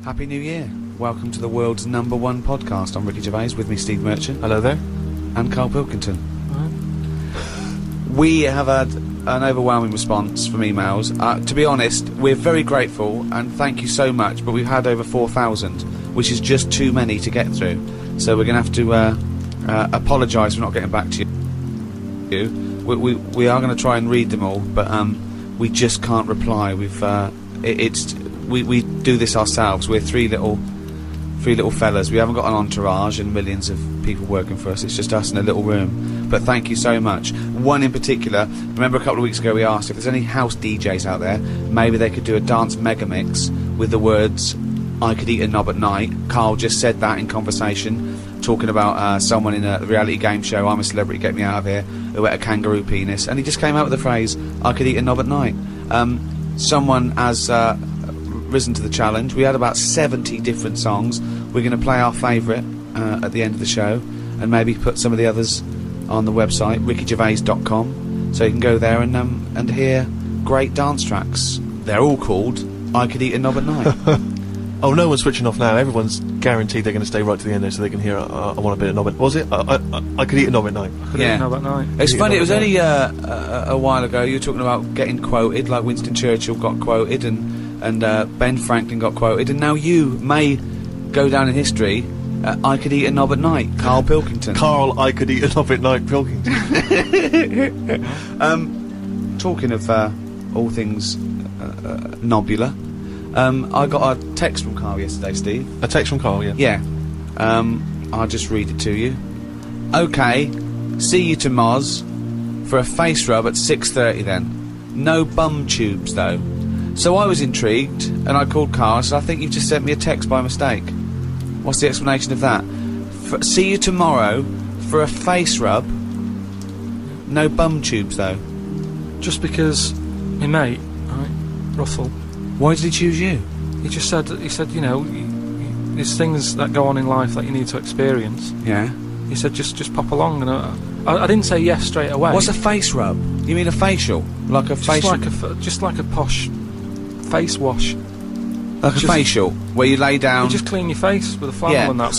Happy New Year. Welcome to the world's #1 podcast. I'm Ricky Gervais, with me Steve Merchant. Hello there. And Karl Pilkington. Right. We have had an overwhelming response from emails. To be honest, we're very grateful and thank you so much, but we've had over 4,000, which is just too many to get through. So we're going to have to apologise for not getting back to you. We are going to try and read them all, but we just can't reply. We do this ourselves. We're three little fellas. We haven't got an entourage and millions of people working for us. It's just us in a little room. But thank you so much. One in particular, remember a couple of weeks ago we asked if there's any house DJs out there, maybe they could do a dance mega mix with the words "I could eat a knob at night." Karl just said that in conversation, talking about someone in a reality game show, "I'm a celebrity, get me out of here," who ate a kangaroo penis, and he just came out with the phrase "I could eat a knob at night." Someone has risen to the challenge. We had about 70 different songs. We're going to play our favourite at the end of the show, and maybe put some of the others on the website rickygervais.com, so you can go there and hear great dance tracks. They're all called "I Could Eat a Knob at Night." Oh, no one's switching off now. Everyone's guaranteed they're going to stay right to the end there so they can hear I want a bit of knob at... Was it? I could eat a knob at night. I could eat a knob at night. It's funny, it was only a while ago you were talking about getting quoted, like Winston Churchill got quoted and Ben Franklin got quoted, and now you may go down in history. "I could eat a knob at night," Karl Pilkington. Karl, I could eat a knob at night, Pilkington. Talking of all things nobular, I got a text from Karl yesterday, Steve. A text from Karl, yeah. Yeah. I'll just read it to you. "Okay, see you to Moz for a face rub at 6:30 then. No bum tubes though." So I was intrigued, and I called Karl and said, "I think you've just sent me a text by mistake. What's the explanation of that? See you tomorrow for a face rub. No bum tubes though." Just because my mate, right, Russell, Why did he choose you? he said, you know, there's things that go on in life that you need to experience. Yeah. He said, just pop along, and I didn't say yes straight away. What's a face rub? You mean a facial? Like a facial? Just like a posh face wash. Like a facial, where you lay down... You just clean your face with a flannel and that.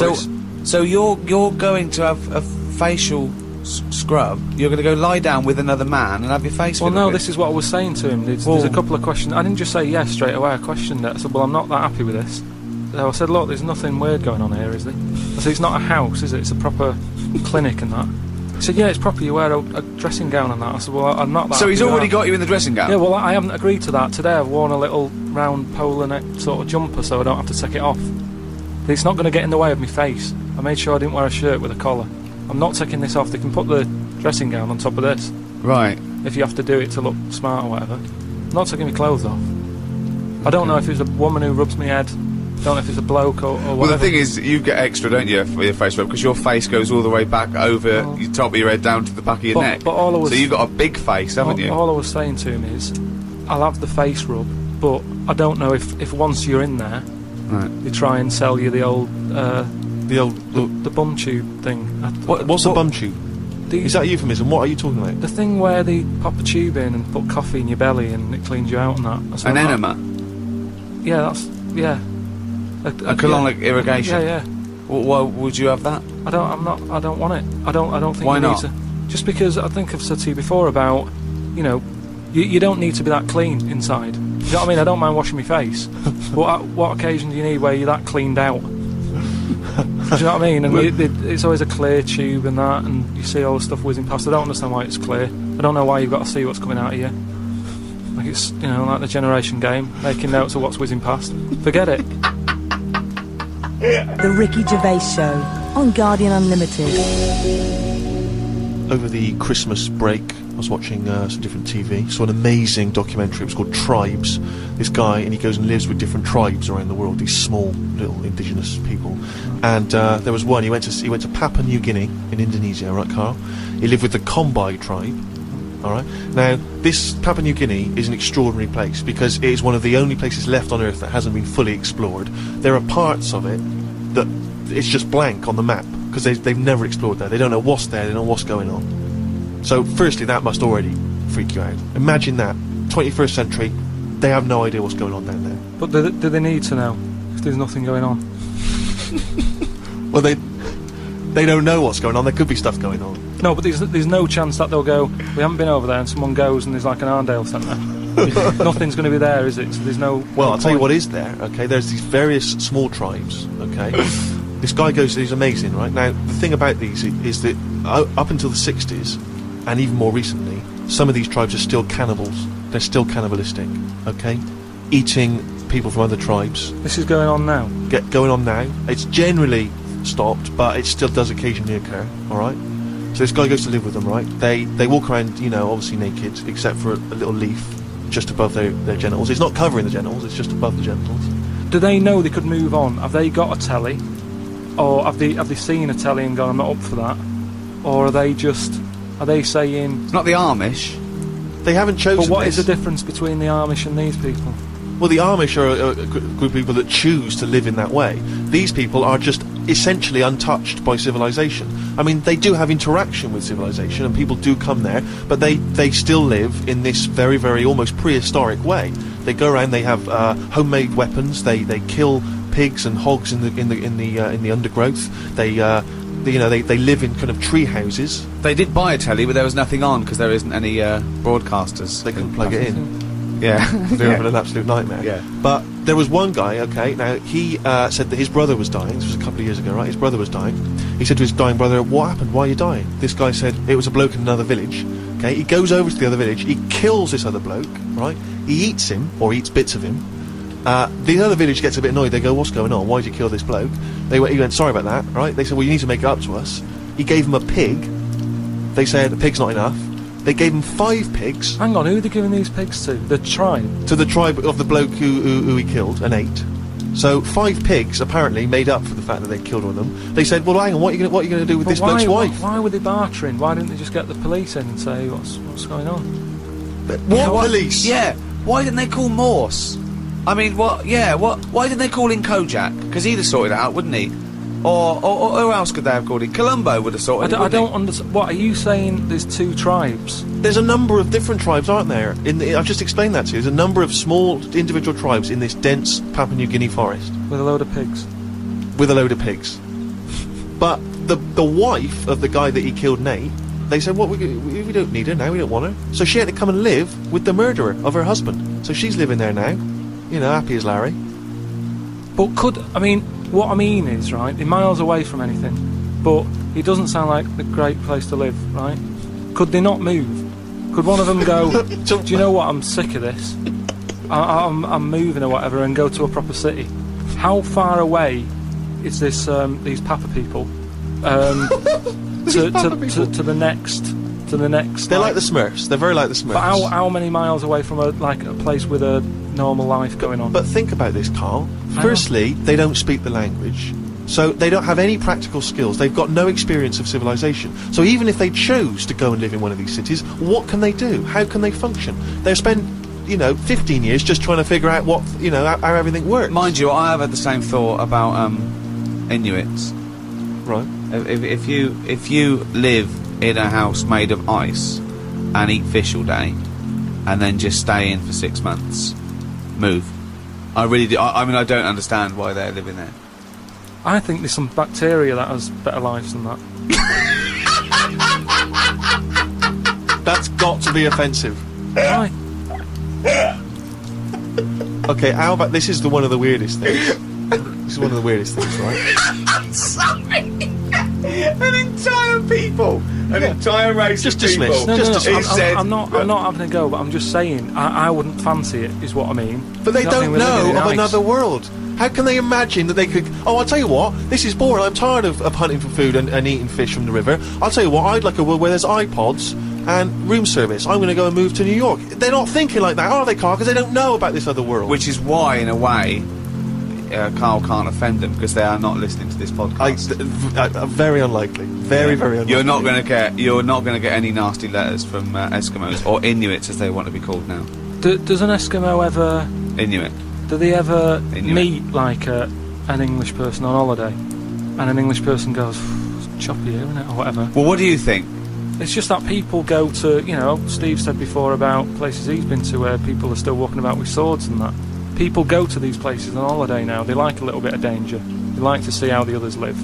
So you're going to have a facial scrub. You're going to go lie down with another man and have your face... Well, no, this is what I was saying to him. There's a couple of questions. I didn't just say yes straight away. I questioned it. I said, well, I'm not that happy with this. So I said, look, there's nothing weird going on here, is there? I said, it's not a house, is it? It's a proper clinic and that. He said, yeah, it's proper. You wear a dressing gown and that. I said, well, I'm not that. So he's already got you in the dressing gown? Yeah, well, I haven't agreed to that. Today I've worn a little round polar neck sort of jumper so I don't have to take it off. It's not going to get in the way of my face. I made sure I didn't wear a shirt with a collar. I'm not taking this off. They can put the dressing gown on top of this. Right. If you have to do it to look smart or whatever. I'm not taking my clothes off. I don't know if it's a woman who rubs my head. I don't know if it's a bloke or whatever. Well, the thing is, you get extra, don't you, for your face rub, because your face goes all the way back over the top of your head down to the back of your neck. But all I was, so you've got a big face, haven't you? All I was saying to him is, I'll have the face rub, but I don't know if once you're in there, right, they try and sell you the bum tube thing. What's a bum tube? Is that a euphemism? What are you talking about? The thing where they pop a tube in and put coffee in your belly and it cleans you out and that. An enema? Yeah, a colonic irrigation? Yeah. Well, why would you have that? I don't want it. I don't think why you not? need to. Just because I think I've said to you before about, you know, you don't need to be that clean inside. You know what I mean? I don't mind washing my face. But at what occasion do you need where you're that cleaned out? Do you know what I mean? And it's always a clear tube and that, and you see all the stuff whizzing past. I don't understand why it's clear. I don't know why you've got to see what's coming out of you. Like it's, you know, like the generation game, making notes of what's whizzing past. Forget it. The Ricky Gervais Show on Guardian Unlimited. Over the Christmas break, I was watching some different TV. Saw an amazing documentary. It was called Tribes. This guy, and he goes and lives with different tribes around the world. These small little indigenous people. And there was one. He went to Papua New Guinea in Indonesia, right, Karl? He lived with the Kombai tribe. All right. Now, this Papua New Guinea is an extraordinary place because it is one of the only places left on Earth that hasn't been fully explored. There are parts of it that it's just blank on the map because they've never explored there. They don't know what's there. They don't know what's going on. So, firstly, that must already freak you out. Imagine that 21st century. They have no idea what's going on down there. But do they need to know? if there's nothing going on? Well, they don't know what's going on. There could be stuff going on. No, but there's no chance that they'll go, we haven't been over there, and someone goes and there's like an Arndale centre. Nothing's going to be there, is it? So there's no... Well, no I'll tell you point. what is there, okay? There's these various small tribes, okay? This guy goes, he's amazing, right? Now, the thing about these is that up until the 60s, and even more recently, some of these tribes are still cannibals. They're still cannibalistic, okay? Eating people from other tribes. This is going on now. Going on now. It's generally stopped, but it still does occasionally occur, alright? So this guy goes to live with them, right? They walk around, you know, obviously naked, except for a little leaf just above their genitals. It's not covering the genitals, it's just above the genitals. Do they know they could move on? Have they got a telly? Or have they seen a telly and gone, I'm not up for that? Or are they saying... It's not the Amish. They haven't chosen But what this. is the difference between the Amish and these people? Well, the Amish are a group of people that choose to live in that way. These people are just essentially untouched by civilization. I mean, they do have interaction with civilization, and people do come there, but they still live in this very, very almost prehistoric way. They go around. They have homemade weapons. They kill pigs and hogs in the undergrowth. They live in kind of tree houses. They did buy a telly, but there was nothing on because there isn't any broadcasters. They couldn't plug it in. Yeah. They're having an absolute nightmare. Yeah. But there was one guy, okay, now he said that his brother was dying. This was a couple of years ago, right? His brother was dying. He said to his dying brother, what happened? Why are you dying? This guy said, it was a bloke in another village. Okay, he goes over to the other village, he kills this other bloke, right? He eats him, or eats bits of him. The other village gets a bit annoyed. They go, what's going on? Why did you kill this bloke? He went, sorry about that, right? They said, well, you need to make it up to us. He gave him a pig. They said, a pig's not enough. They gave him 5 pigs. Hang on, who are they giving these pigs to? The tribe? To the tribe of the bloke who he killed and ate. So 5 pigs apparently made up for the fact that they killed one of them. They said, well, hang on, what are you going to do with this bloke's wife? Why were they bartering? Why didn't they just get the police in and say, what's going on? What police? Yeah. Why didn't they call Morse? I mean, what? Yeah. What? Why didn't they call in Kojak? Because he'd have sorted it out, wouldn't he? Or who else could they have called in? Columbo would have sorted it. I don't understand. What are you saying? There's 2 tribes. There's a number of different tribes, aren't there? I've just explained that to you. There's a number of small individual tribes in this dense Papua New Guinea forest. With a load of pigs. With a load of pigs. But the wife of the guy that he killed, Nate, they said, well, we don't need her now, we don't want her. So she had to come and live with the murderer of her husband. So she's living there now, you know, happy as Larry. But what I mean is, right, they're miles away from anything, but it doesn't sound like a great place to live, right? Could they not move? Could one of them go, do you know what, I'm sick of this, I'm moving or whatever, and go to a proper city? How far away is this, these Papa people, to the next... They're like the Smurfs, they're very like the Smurfs. But how many miles away from a place with a normal life going on? But think about this, Karl. Firstly, they don't speak the language, so they don't have any practical skills. They've got no experience of civilization. So even if they chose to go and live in one of these cities, what can they do? How can they function? They'll spend, 15 years just trying to figure out what, how everything works. Mind you, I have had the same thought about Inuits. Right. If you live in a house made of ice and eat fish all day, and then just stay in for 6 months, move. I really do. I mean, I don't understand why they're living there. I think there's some bacteria that has better lives than that. That's got to be offensive. Why? Okay, how about this is one of the weirdest things. This is one of the weirdest things, right? I'm sorry. An entire people, an entire race Just of people. dismiss. No, I'm not having a go, but I'm just saying I wouldn't fancy it, is what I mean. But they You know what I don't mean? We're living know in of ice. another world. How can they imagine that they could... Oh, I'll tell you what, this is boring. I'm tired of hunting for food and eating fish from the river. I'll tell you what, I'd like a world where there's iPods and room service. I'm going to go and move to New York. They're not thinking like that, are they, Karl? Because they don't know about this other world. Which is why, in a way, Karl can't offend them, because they are not listening to this podcast. Very unlikely. Very unlikely. You're not going to get any nasty letters from Eskimos, or Inuits as they want to be called now. Does an Eskimo ever... Inuit. Do they ever Inuit. meet like an English person on holiday, and an English person goes, it's choppy here, isn't it, or whatever? Well, what do you think? It's just that people go to, Steve said before about places he's been to where people are still walking about with swords and that. people go to these places on holiday now. They like a little bit of danger. They like to see how the others live.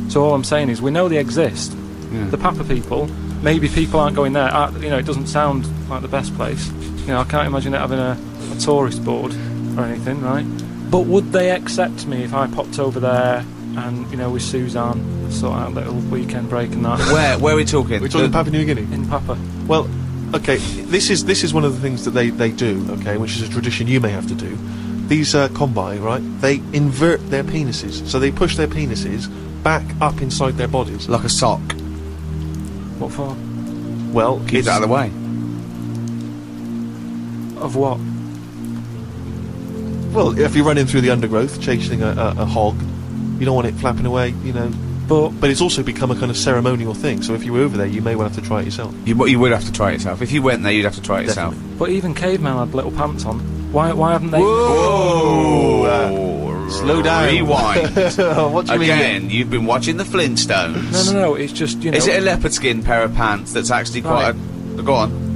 So all I'm saying is, we know they exist. The Papa people. Maybe people aren't going there. It doesn't sound like the best place. I can't imagine it having a tourist board or anything, right? But would they accept me if I popped over there and, with Suzanne, sort out a little weekend break and that? Where are we talking? We're talking Papua New Guinea. In Papa. Well, okay, this is one of the things that they do, okay, which is a tradition you may have to do. These kombai, right, they invert their penises. So they push their penises back up inside their bodies. Like a sock. What for? Well, Keep it out of the way. Of what? Well, if you're running through the undergrowth, chasing a hog, you don't want it flapping away, But it's also become a kind of ceremonial thing. So if you were over there, you may well have to try it yourself. You would have to try it yourself. If you went there, you'd have to try it yourself. But even cavemen had little pants on. Why haven't they? Whoa! Slow down. Rewind. What do you Again, you've been watching the Flintstones. No. It's just Is it a leopard skin pair of pants that's actually quite a... Go on.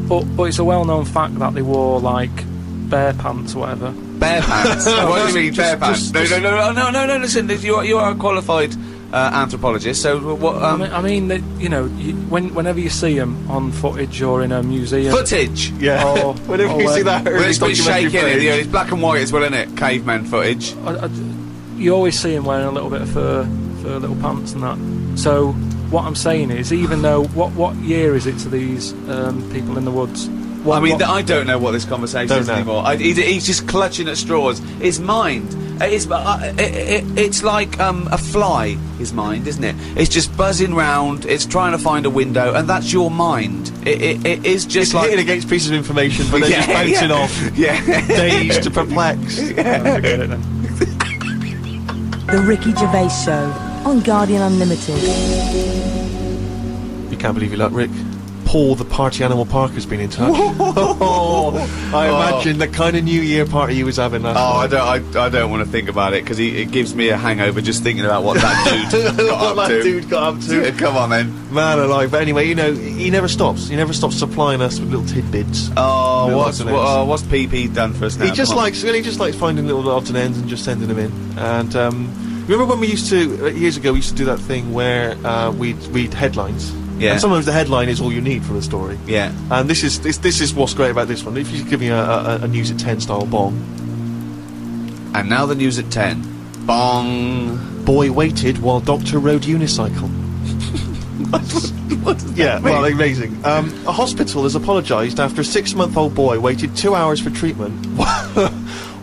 But it's a well-known fact that they wore like bear pants or whatever. Bear pants? What do you mean bear pants? just- No, listen, you are a qualified anthropologist, so what... I mean that, whenever you see them on footage or in a museum... Footage! Yeah. Or- Whenever or you see when- that Well, early it's been documentary shaking, footage. it's black and white as well, isn't it? Caveman footage. You always see them wearing a little bit of fur little pants and that. So what I'm saying is, even though what year is it to these people in the woods? I don't know what this conversation Don't is know. anymore. He's just clutching at straws. His mind, it's like a fly. His mind, isn't it? It's just buzzing round. It's trying to find a window, and that's your mind. It is just It's like hitting against pieces of information, but then just bouncing off, Yeah. dazed to perplexed. Forget it then. The Ricky Gervais Show on Guardian Unlimited. You can't believe your luck, Rick. Paul, the party animal Parker's been in touch. I imagine the kind of New Year party he was having last night. I don't want to think about it because it gives me a hangover just thinking about what that dude got What up that to. dude got up to. Yeah, come on then. Man alive. But anyway, he never stops. He never stops supplying us with little tidbits. Oh, Little what's odds and ends. what's PP done for us now? He just Come on. likes finding little odds and ends and just sending them in. And remember when we used to years ago we used to do that thing where we'd read headlines. Yeah. And sometimes the headline is all you need for the story. Yeah. And this is what's great about this one. If you give me a news at 10 style bong. And now the news at 10. Bong. Boy waited while doctor rode unicycle. What does Yeah, that mean? well, amazing. A hospital has apologised after a 6-month-old boy waited 2 hours for treatment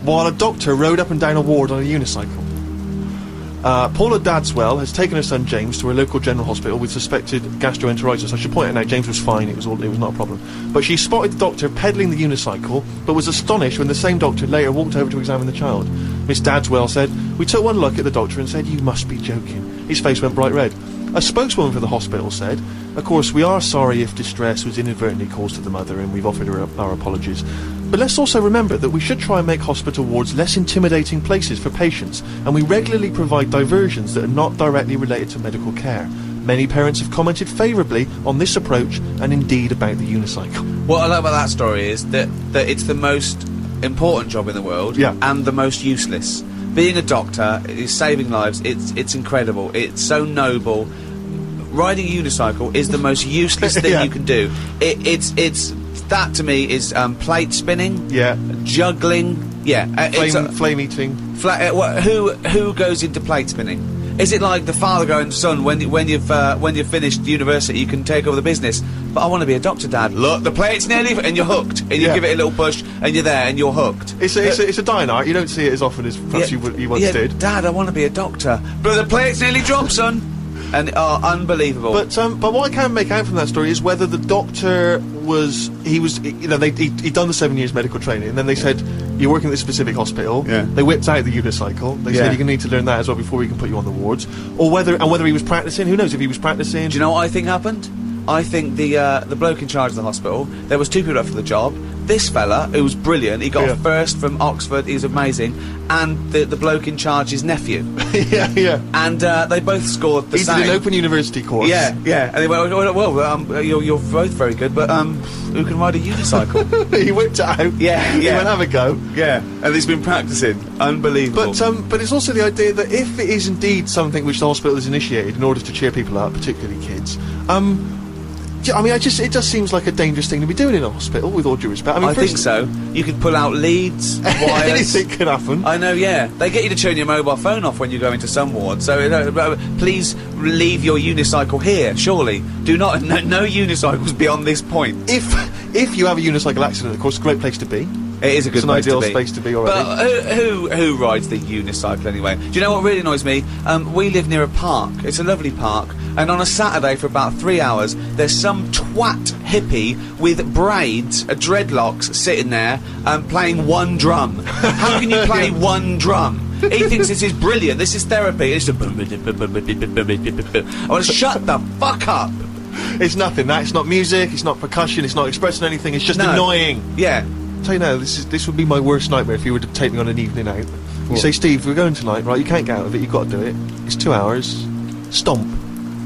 while a doctor rode up and down a ward on a unicycle. Paula Dadswell has taken her son James to her local general hospital with suspected gastroenteritis. I should point out now, James was fine, it was not a problem. But she spotted the doctor pedalling the unicycle, but was astonished when the same doctor later walked over to examine the child. Miss Dadswell said, "We took one look at the doctor and said, 'You must be joking.' His face went bright red." A spokeswoman for the hospital said, "Of course, we are sorry if distress was inadvertently caused to the mother, and we've offered her our apologies. But let's also remember that we should try and make hospital wards less intimidating places for patients, and we regularly provide diversions that are not directly related to medical care. Many parents have commented favourably on this approach, and indeed about the unicycle." What I like about that story is that it's the most important job in the world, Yeah. and the most useless. Being a doctor is saving lives. It's incredible. It's so noble. Riding a unicycle is the most useless thing Yeah. you can do. It's that to me is plate spinning, Yeah. juggling. Yeah, it's Flame eating. who goes into plate spinning? Is it like the father going, "Son, when you've finished university, you can take over the business"? But I want to be a doctor, Dad. Look, the plate's nearly, and you're hooked, and you Yeah. give it a little push, and you're there, and you're hooked. It's a dying art. You don't see it as often as perhaps you once yeah, did. Dad, I want to be a doctor, but the plate's nearly dropped, son. And unbelievable. But what I can't make out from that story is whether the doctor he'd done the 7 years medical training, and then they said, "You're working at this specific hospital." Yeah. They whipped out the unicycle. They Yeah. said, "You're going to need to learn that as well before we can put you on the wards." Or whether he was practicing. Who knows if he was practicing? Do you know what I think happened? I think the bloke in charge of the hospital, there was 2 people up for the job. this fella, who was brilliant, he got Yeah. a first from Oxford, he was amazing, and the bloke in charge, his nephew. yeah. And they both scored the He same. did an Open University course. Yeah, and they went, well, you're both very good, but who can ride a unicycle? He whipped it out. Yeah, He yeah. went, have a go. Yeah, and he's been practicing. Unbelievable. But it's also the idea that if it is indeed something which the hospital has initiated in order to cheer people up, particularly kids, yeah, I mean, it just seems like a dangerous thing to be doing in a hospital, with all due respect. I mean, I think so. You could pull out leads, wires. Anything could happen. I know, yeah. They get you to turn your mobile phone off when you go into some ward. So please leave your unicycle here. Surely, do not no unicycles beyond this point. If you have a unicycle accident, of course, it's a great place to be. It is a good It's an place ideal to be. space to be already. But who rides the unicycle anyway? Do you know what really annoys me? We live near a park. It's a lovely park, and on a Saturday for about 3 hours, there's some twat hippie with braids, dreadlocks, sitting there, playing one drum. How can you play one drum? He thinks this is brilliant. This is therapy. It's I want to shut the fuck up. It's nothing. It's not music. It's not percussion. It's not expressing anything. It's just No. annoying. Yeah. Tell you now, this would be my worst nightmare if you were to take me on an evening out. You What? say, Steve, we're going tonight, right? You can't get out of it. You've got to do it. It's 2 hours. Stomp.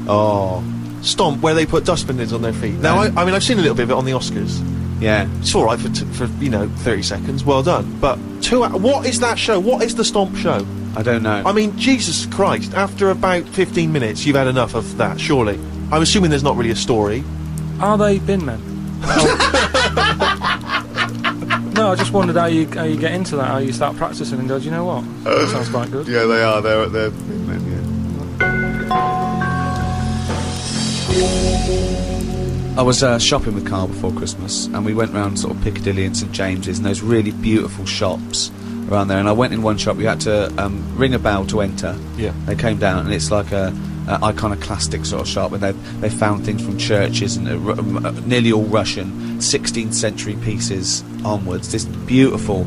Oh. Stomp, where they put dustbin lids on their feet. Now, I mean, I've seen a little bit of it on the Oscars. Yeah. It's all right for 30 seconds. Well done. But 2 hours. What is that show? What is the Stomp show? I don't know. I mean, Jesus Christ! After about 15 minutes, you've had enough of that. Surely. I'm assuming there's not really a story. Are they bin men? No, I just wondered how you get into that, how you start practicing and go, do you know what? That sounds quite good. Yeah, they are. They're I was shopping with Karl before Christmas, and we went round sort of Piccadilly and St James's and those really beautiful shops around there. And I went in one shop. You had to ring a bell to enter. Yeah. They came down, and it's like a iconoclastic sort of shop where they found things from churches and nearly all Russian 16th century pieces onwards. This beautiful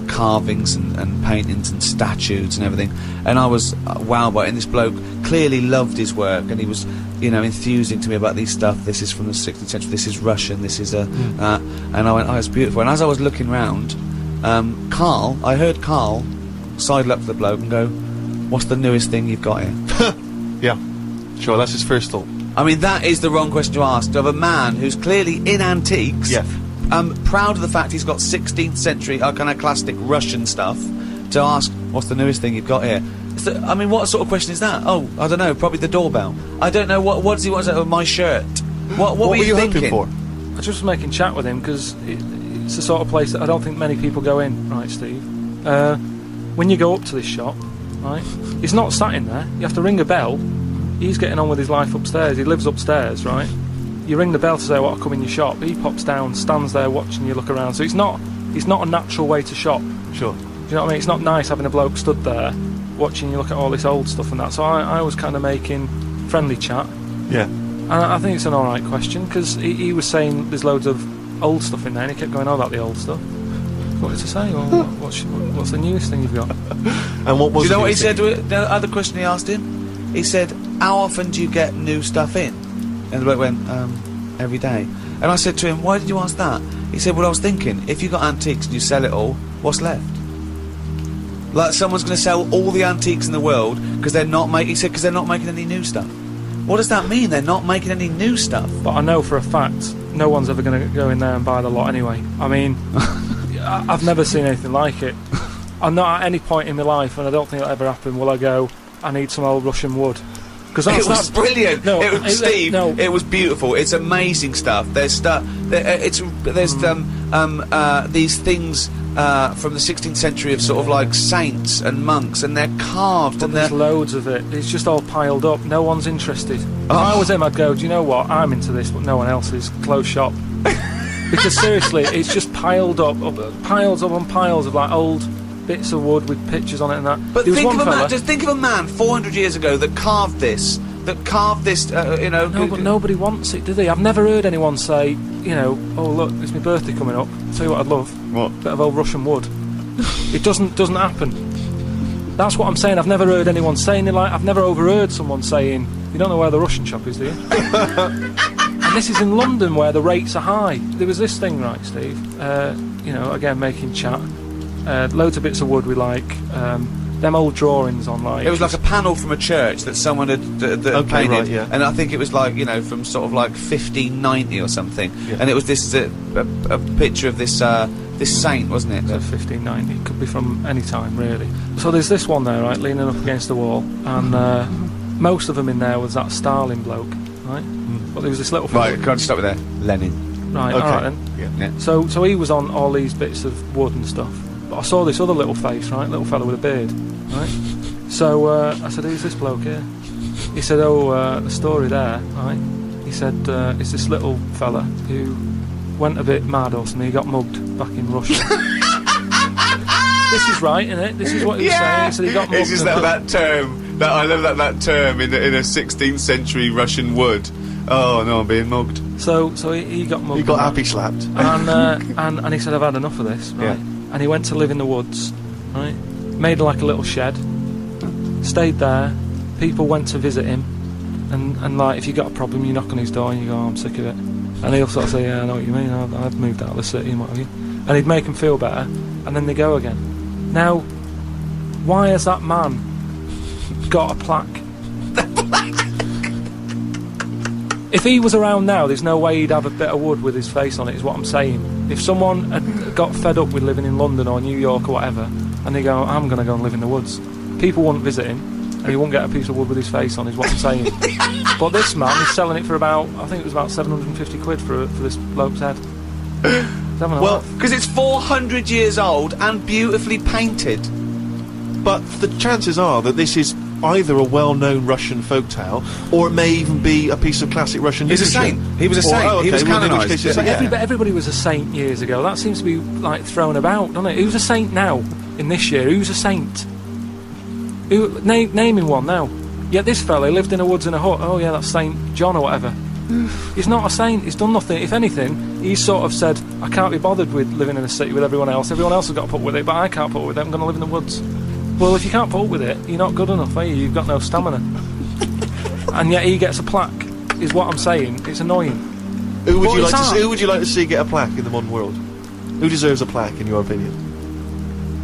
carvings and paintings and statues and everything. And I was wowed by it. And this bloke clearly loved his work, and he was, enthusing to me about these stuff. This is from the 16th century. This is Russian. This is and I went, oh, it's beautiful. And as I was looking round, I heard Karl sidle up to the bloke and go, what's the newest thing you've got here? Yeah. Sure, that's his first thought. I mean, that is the wrong question to ask of a man who's clearly in antiques. Yeah. Proud of the fact he's got 16th century iconoclastic Russian stuff, to ask, what's the newest thing you've got here? I mean, what sort of question is that? Oh, I don't know, probably the doorbell. I don't know, what does he want to say? My shirt. What were you thinking? hoping for? I was just making chat with him because it's the sort of place that I don't think many people go in, right, Steve? When you go up to this shop, right, he's not sat in there. You have to ring a bell. He's getting on with his life upstairs. He lives upstairs, right? You ring the bell to say, "What, I'll come in your shop." He pops down, stands there watching you look around. So it's not a natural way to shop. Sure. Do you know what I mean? It's not nice having a bloke stood there watching you look at all this old stuff and that. So I was kind of making friendly chat. Yeah. And I think it's an alright question, because he was saying there's loads of old stuff in there, and he kept going on about the old stuff. What did he say? Well, what's the newest thing you've got? And what was? Do you know what he thing? said? The other question he asked him? He said, how often do you get new stuff in? And the bloke went, every day. And I said to him, why did you ask that? He said, well, I was thinking, if you got antiques and you sell it all, what's left? Like, someone's going to sell all the antiques in the world because they're not making. He said, because they're not making any new stuff. What does that mean? They're not making any new stuff. But I know for a fact no one's ever going to go in there and buy the lot anyway. I mean, I've never seen anything like it. I'm not at any point in my life, and I don't think it'll ever happen, will I go, I need some old Russian wood. Because It was brilliant. No, it was, Steve. no. It was beautiful. It's amazing stuff. There's stuff. There's these things from the 16th century of sort of like saints and monks, and they're carved But and they're. there's loads of it. It's just all piled up. No one's interested. If I was him, I'd go, do you know what? I'm into this, but no one else is. Close shop. Because seriously, it's just piled up piles on piles of like old bits of wood with pictures on it and that. But There was think one of a fella, man. Just think of a man 400 years ago that carved this. No, but nobody wants it, do they? I've never heard anyone say, oh look, it's my birthday coming up. Tell you what I'd love. What? Bit of old Russian wood. It doesn't happen. That's what I'm saying. I've never heard anyone saying it. Like, I've never overheard someone saying, "You don't know where the Russian shop is, do you?" I And this is in London where the rates are high. There was this thing, right, Steve? Again, making chat. Loads of bits of wood we like. Them old drawings on, like... It was like a panel from a church that someone had painted. Right, yeah. And I think it was like, from sort of like 1590 or something. Yeah. And it was this a picture of this saint, wasn't it? So 1590. It could be from any time, really. So there's this one there, right, leaning up against the wall. And most of them in there was that Stalin bloke, right? But there was this little... Right, can I just stop with there? Lenin. Right, Okay. alright then. Yeah. So he was on all these bits of wood and stuff. But I saw this other little face, right? Little fella with a beard, right? So I said, who's this bloke here? He said, the story there, right? He said, it's this little fella who went a bit mad or something. He got mugged back in Russia. This is right, isn't it? This is what he was saying. He said he got mugged. It's just that term. I love that term in a 16th century Russian wood. Oh no, I'm being mugged. So he got mugged. You got happy slapped. And he said, I've had enough of this, right? Yeah. And he went to live in the woods, right? Made like a little shed, stayed there. People went to visit him, and like if you got a problem, you knock on his door and you go, I'm sick of it. And he'll sort of say, yeah, I know what you mean. I've moved out of the city and what have you. And he'd make them feel better, and then they go again. Now, why has that man got a plaque? If he was around now, there's no way he'd have a bit of wood with his face on it, is what I'm saying. If someone had got fed up with living in London or New York or whatever, and they go, I'm going to go and live in the woods, people wouldn't visit him, and he wouldn't get a piece of wood with his face on, is what I'm saying. But this man is selling it for about, I think it was about 750 quid for this bloke's head. Well, because it's 400 years old and beautifully painted. But the chances are that this is either a well-known Russian folktale, or it may even be a piece of classic Russian He's a literature. saint. He was a saint. He was well, in which canonised. case, But everybody was a saint years ago. That seems to be like thrown about, doesn't it? Who's a saint now in this year? Who's a saint? Naming one now. Yet this fella lived in the woods in a hut. Oh yeah, that's Saint John or whatever. He's not a saint. He's done nothing. If anything, he's sort of said, I can't be bothered with living in a city with everyone else. Everyone else has got to put up with it, but I can't put up with it. I'm going to live in the woods. Well, if you can't put up with it, you're not good enough, are you? You've got no stamina. And yet he gets a plaque, is what I'm saying. It's annoying. Who would But you like to see get a plaque in the modern world? Who deserves a plaque, in your opinion?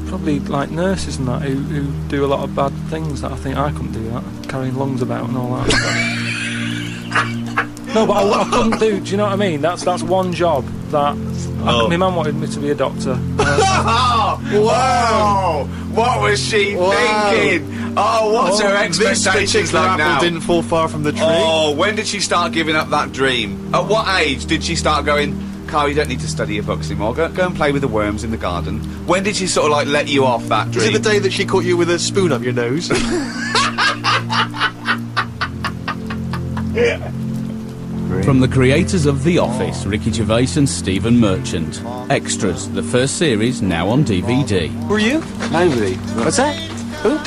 Probably like nurses and that who do a lot of bad things that I think I couldn't do that. Carrying lungs about and all that stuff. No, but I couldn't do you know what I mean? That's one job that... my mum wanted me to be a doctor. Whoa! What was she thinking? Oh, what's her expectations like apple now? didn't fall far from the tree. Oh, when did she start giving up that dream? At what age did she start going, Karl, you don't need to study your books anymore. Go and play with the worms in the garden. When did she sort of like let you off that dream? Is it the day that she caught you with a spoon up your nose? From the creators of The Office, Ricky Gervais and Stephen Merchant. Extras, the first series, now on DVD. Who are you? Nobody. What's that? Who?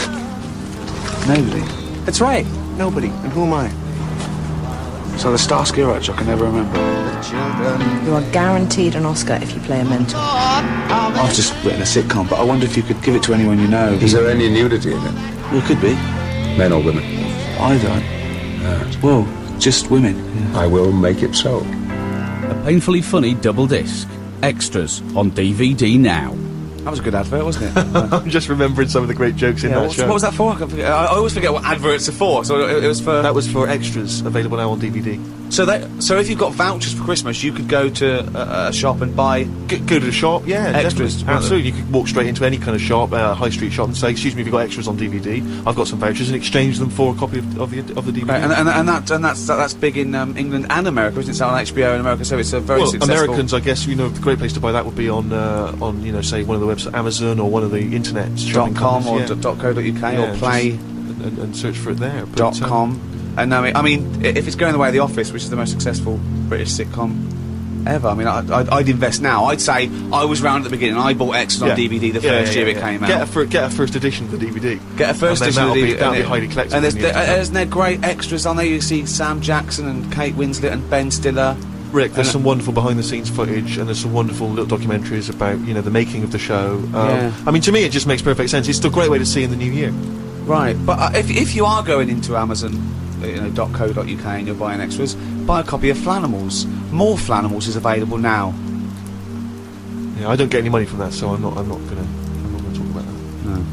Nobody. That's right. Nobody. And who am I? So the Starsky Hutch, I can never remember. You are guaranteed an Oscar if you play a mentor. I've just written a sitcom, but I wonder if you could give it to anyone you know. Is there any nudity in it? Well, it could be. Men or women? I don't. Well, just women. Yeah. I will make it so. A painfully funny double disc. Extras on DVD now. That was a good advert, wasn't it? I'm just remembering some of the great jokes in that show. What was that for? I always forget what adverts are for. So it was for... That was for extras, available now on DVD. So if you've got vouchers for Christmas, you could go to a shop and buy... Go to the shop, yeah, Extras. definitely. Absolutely. You could walk straight into any kind of shop, high street shop, and say, excuse me, have you got extras on DVD? I've got some vouchers, and exchange them for a copy of the DVD. Right, and that's big in England and America, isn't it? It's on HBO in America, so it's a very successful... Americans, I guess, the great place to buy that would be on say, one of the websites, Amazon, or one of the internet shopping .com or companies, .co.uk or Play and search for it there. .com. And I mean, if it's going the way of The Office, which is the most successful British sitcom ever, I mean, I'd invest now. I'd say I was round at the beginning. I bought extras on DVD the first year it came out. Get a first edition of the DVD. Get a first edition of the DVD. That'll be highly collectible. And there's great extras on there. You see Sam Jackson and Kate Winslet and Ben Stiller. Rick, there's some wonderful behind-the-scenes footage, and there's some wonderful little documentaries about the making of the show. I mean, to me, it just makes perfect sense. It's still a great way to see in the new year. Right, but if you are going into Amazon .co.uk and you're buying extras, buy a copy of Flanimals. More Flanimals is available now. Yeah, I don't get any money from that, so I'm not gonna talk about that. No.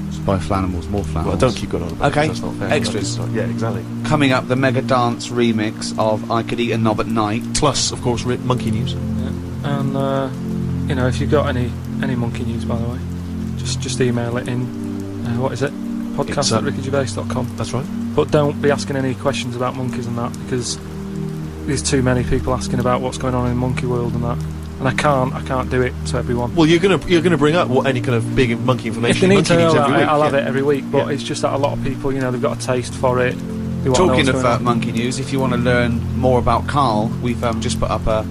Just buy Flanimals, more Flanimals. Well, don't keep going on about Okay, it, that's not fair. extras. Yeah, exactly. Coming up, the Mega Dance remix of I Could Eat a Knob at Night. Plus, of course, Monkey News. Yeah. And if you've got any monkey news, by the way, just email it in. What is it? podcast@rickygervais.com. That's right. But don't be asking any questions about monkeys and that, because there's too many people asking about what's going on in monkey world and that, and I can't do it to everyone. Well, you're gonna bring up any kind of big monkey information. If they need monkey to know news that, every week, I'll have it every week. But it's just that a lot of people, they've got a taste for it. They wanna know Talking what's of going on. monkey news, if you want to learn more about Karl, we've just put up a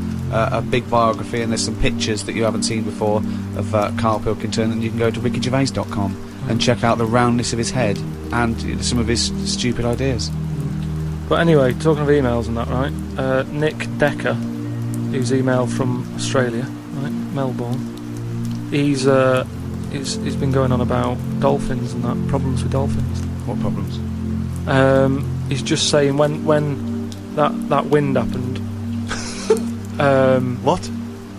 big biography, and there's some pictures that you haven't seen before of Karl Pilkington, and you can go to rickygervais.com and check out the roundness of his head and some of his stupid ideas. But anyway, talking of emails and that, right? Nick Decker, who's emailed from Australia, right, Melbourne. He's been going on about dolphins and that, problems with dolphins. What problems? He's just saying when that wind happened. What?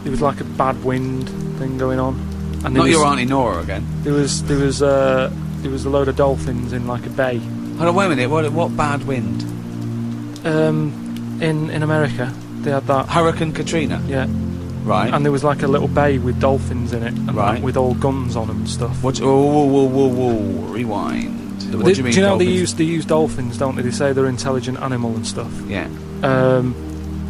There was like a bad wind thing going on, and Not your Auntie Nora again. There was a load of dolphins in like a bay. Hold on, wait a minute. What bad wind? In America, they had that Hurricane Katrina. Yeah. Right. And there was like a little bay with dolphins in it, and right, with all guns on them and stuff. What? Whoa! Rewind. What do you mean? Do you know dolphins? they use dolphins, don't they? They say they're an intelligent animal and stuff. Yeah.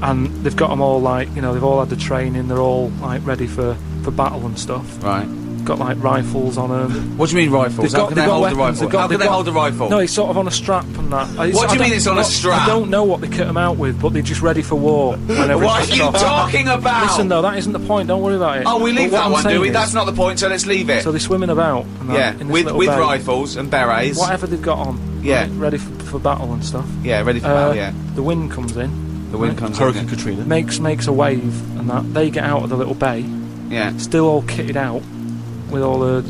And they've got them all they've all had the training. They're all like ready for battle and stuff. Right. Got like rifles on them. What do you mean rifles? How can they hold the rifle? How can they hold the rifle? No, it's sort of on a strap and that. What do you mean it's on a strap? I don't know what they kit them out with, but they're just ready for war. What are you talking about? Listen though, that isn't the point. Don't worry about it. Oh, we leave But what that I'm one, do saying we? is- That's not the point. So let's leave it. So they're swimming about. And that, Yeah, in this with little bay. rifles and berets. Whatever they've got on. Yeah. Right, ready for battle and stuff. Yeah, ready for battle. Yeah. The wind comes in. The wind comes Hurricane in. Katrina. Makes a wave and that. They get out of the little bay. Yeah. Still all kitted out with all the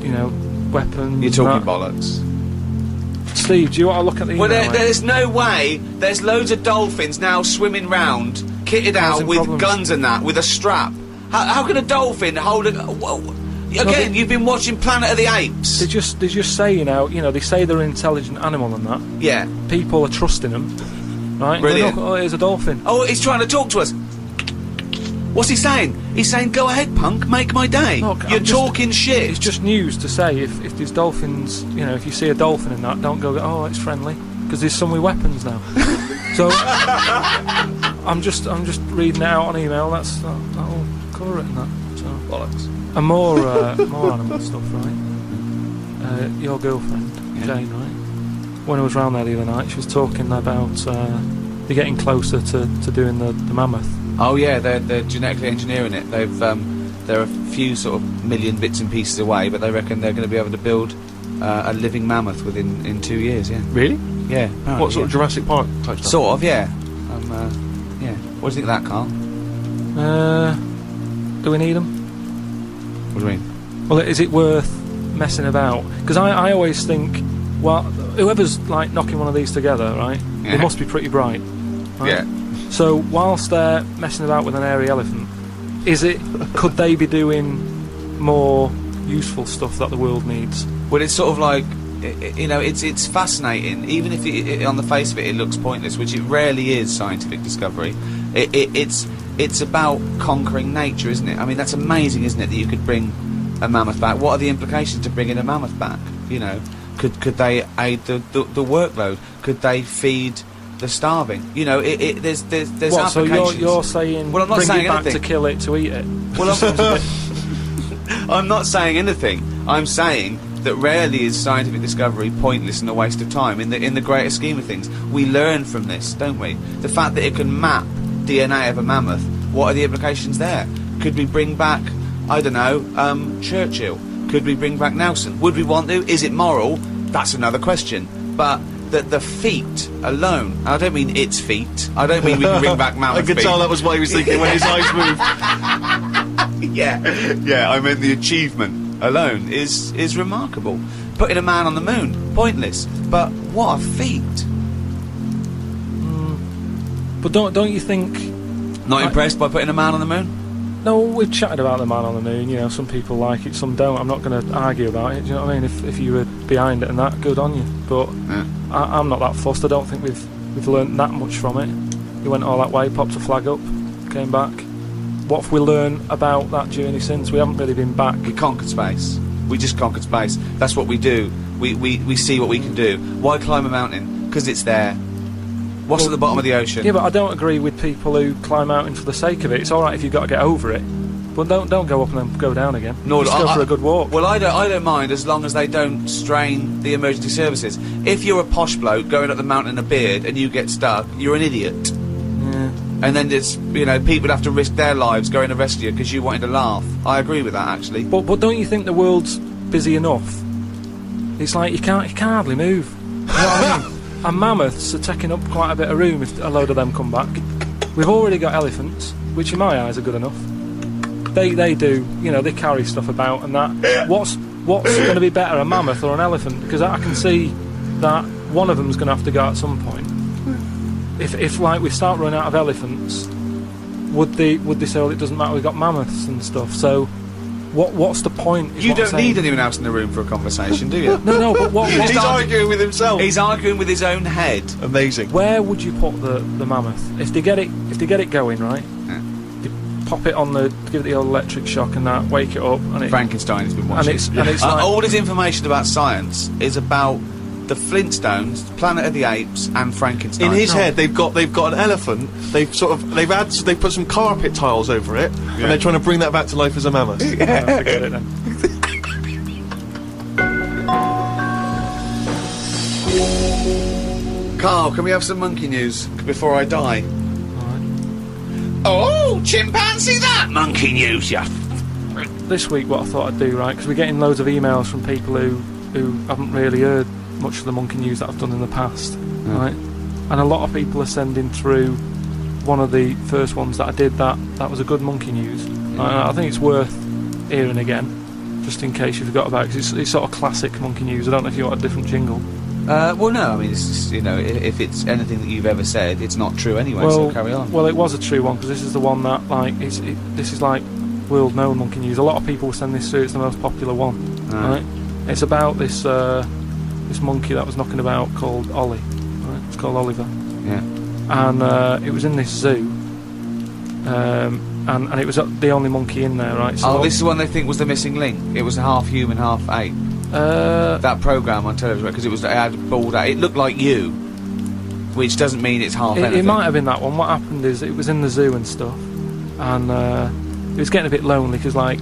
weapons. You're talking and that. bollocks. Steve, do you want to look at the Well, email, mate? there's no way. There's loads of dolphins now swimming round, kitted out Causing with problems. guns and that, with a strap. How can a dolphin hold a? Whoa. Again, you've been watching Planet of the Apes. They just say they say they're an intelligent animal and that. Yeah. People are trusting them, right? Brilliant. Look, here's a dolphin. Oh, he's trying to talk to us. What's he saying? He's saying, "Go ahead, punk, make my day." Look, You're I'm just- talking shit. It's just news to say if there's dolphins, if you see a dolphin in that, don't go, oh, it's friendly, because there's some with weapons now. So I'm just reading it out on email. That'll cover it and that. So Bollocks. and more animal stuff, right? Your girlfriend, Jane, right? When I was round there the other night, she was talking about they're getting closer to doing the mammoth. Oh yeah, they're genetically engineering it. They're a few sort of million bits and pieces away, but they reckon they're going to be able to build a living mammoth in 2 years. Yeah. Really? Yeah. apparently, What sort of Jurassic Park type stuff? Sort of, yeah. Yeah. What do you think of that, Karl? Do we need them? What do you mean? Well, is it worth messing about? Because I always think, well, whoever's like knocking one of these together, right? Yeah. They must be pretty bright. Right? Yeah. So whilst they're messing about with an airy elephant, could they be doing more useful stuff that the world needs? Well, it's sort of like, it's fascinating. Even if on the face of it, it looks pointless, which it rarely is. Scientific discovery. It's about conquering nature, isn't it? I mean, that's amazing, isn't it? That you could bring a mammoth back. What are the implications to bringing a mammoth back? Could they aid the workload? Could they feed the starving? There's What? So applications. you're saying Well, I'm not bring saying it back anything. to kill it to eat it? Well, I'm not saying anything. I'm saying that rarely is scientific discovery pointless and a waste of time. In the greater scheme of things, we learn from this, don't we? The fact that it can map DNA of a mammoth. What are the implications there? Could we bring back, I don't know, Churchill? Could we bring back Nelson? Would we want to? Is it moral? That's another question. But the feet alone, and I don't mean its feet. I don't mean we can bring back mammoth I could feet. tell that was what he was thinking when his eyes moved. Yeah, I mean the achievement alone is remarkable. Putting a man on the moon, pointless. But what a feat! But don't you think? Not impressed by putting a man on the moon? No, we've chatted about the man on the moon. You know, some people like it, some don't. I'm not going to argue about it. Do you know what I mean? If you were behind it and that, good on you. But I'm not that fussed. I don't think we've learnt that much from it. We went all that way, popped a flag up, came back. What have we learned about that journey since? We haven't really been back. We conquered space. We just conquered space. That's what we do. We see what we can do. Why climb a mountain? Because it's there. What's at the bottom of the ocean? Yeah, but I don't agree with people who climb mountains for the sake of it. It's all right if you've got to get over it, but don't go up and then go down again. No, just go for a good walk. Well, I don't mind as long as they don't strain the emergency services. If you're a posh bloke going up the mountain in a beard and you get stuck, you're an idiot. Yeah. And then it's, you know, people have to risk their lives going to rescue you because you wanted to laugh. I agree with that, actually. But don't you think the world's busy enough? It's like you can't hardly move. You know what I mean? And mammoths are taking up quite a bit of room if a load of them come back. We've already got elephants, which in my eyes are good enough. They do, you know, they carry stuff about and that. What's going to be better, a mammoth or an elephant? Because I can see that one of them's going to have to go at some point. If like we start running out of elephants, would they say, well, it doesn't matter, we've got mammoths and stuff. So what's the point? You don't need anyone else in the room for a conversation, do you? No, but what? He's arguing with himself. He's arguing with his own head. Amazing. Where would you put the mammoth if they get it going, right? Yeah. They pop it on give it the old electric shock and that, wake it up, and Frankenstein has been watching. And it's like, all his information about science is about the Flintstones, Planet of the Apes, and Frankenstein. In his head, they've got an elephant. They've put some carpet tiles over it, and they're trying to bring that back to life as a mammoth. forget it then. Karl, can we have some monkey news before I die? Oh, chimpanzee that monkey news, yeah. This week, what I thought I'd do, right, because we're getting loads of emails from people who haven't really heard much of the monkey news that I've done in the past, right? And a lot of people are sending through one of the first ones that I did that was a good monkey news. I think it's worth hearing again, just in case you forgot about it, because it's sort of classic monkey news. I don't know if you want a different jingle. Well, no, I mean, it's just, you know, if it's anything that you've ever said, it's not true anyway, so carry on. Well, it was a true one, because this is the one that, like, this is like world-known monkey news. A lot of people send this through, it's the most popular one, right? It's about this monkey that was knocking about called Ollie, right? It's called Oliver. Yeah. And it was in this zoo, and it was the only monkey in there, right? So this is one they think was the missing link. It was half human, half ape. That programme on television, because it had bald out. It looked like you, which doesn't mean it's half anything. It might have been that one. What happened is it was in the zoo and stuff, and it was getting a bit lonely because, like,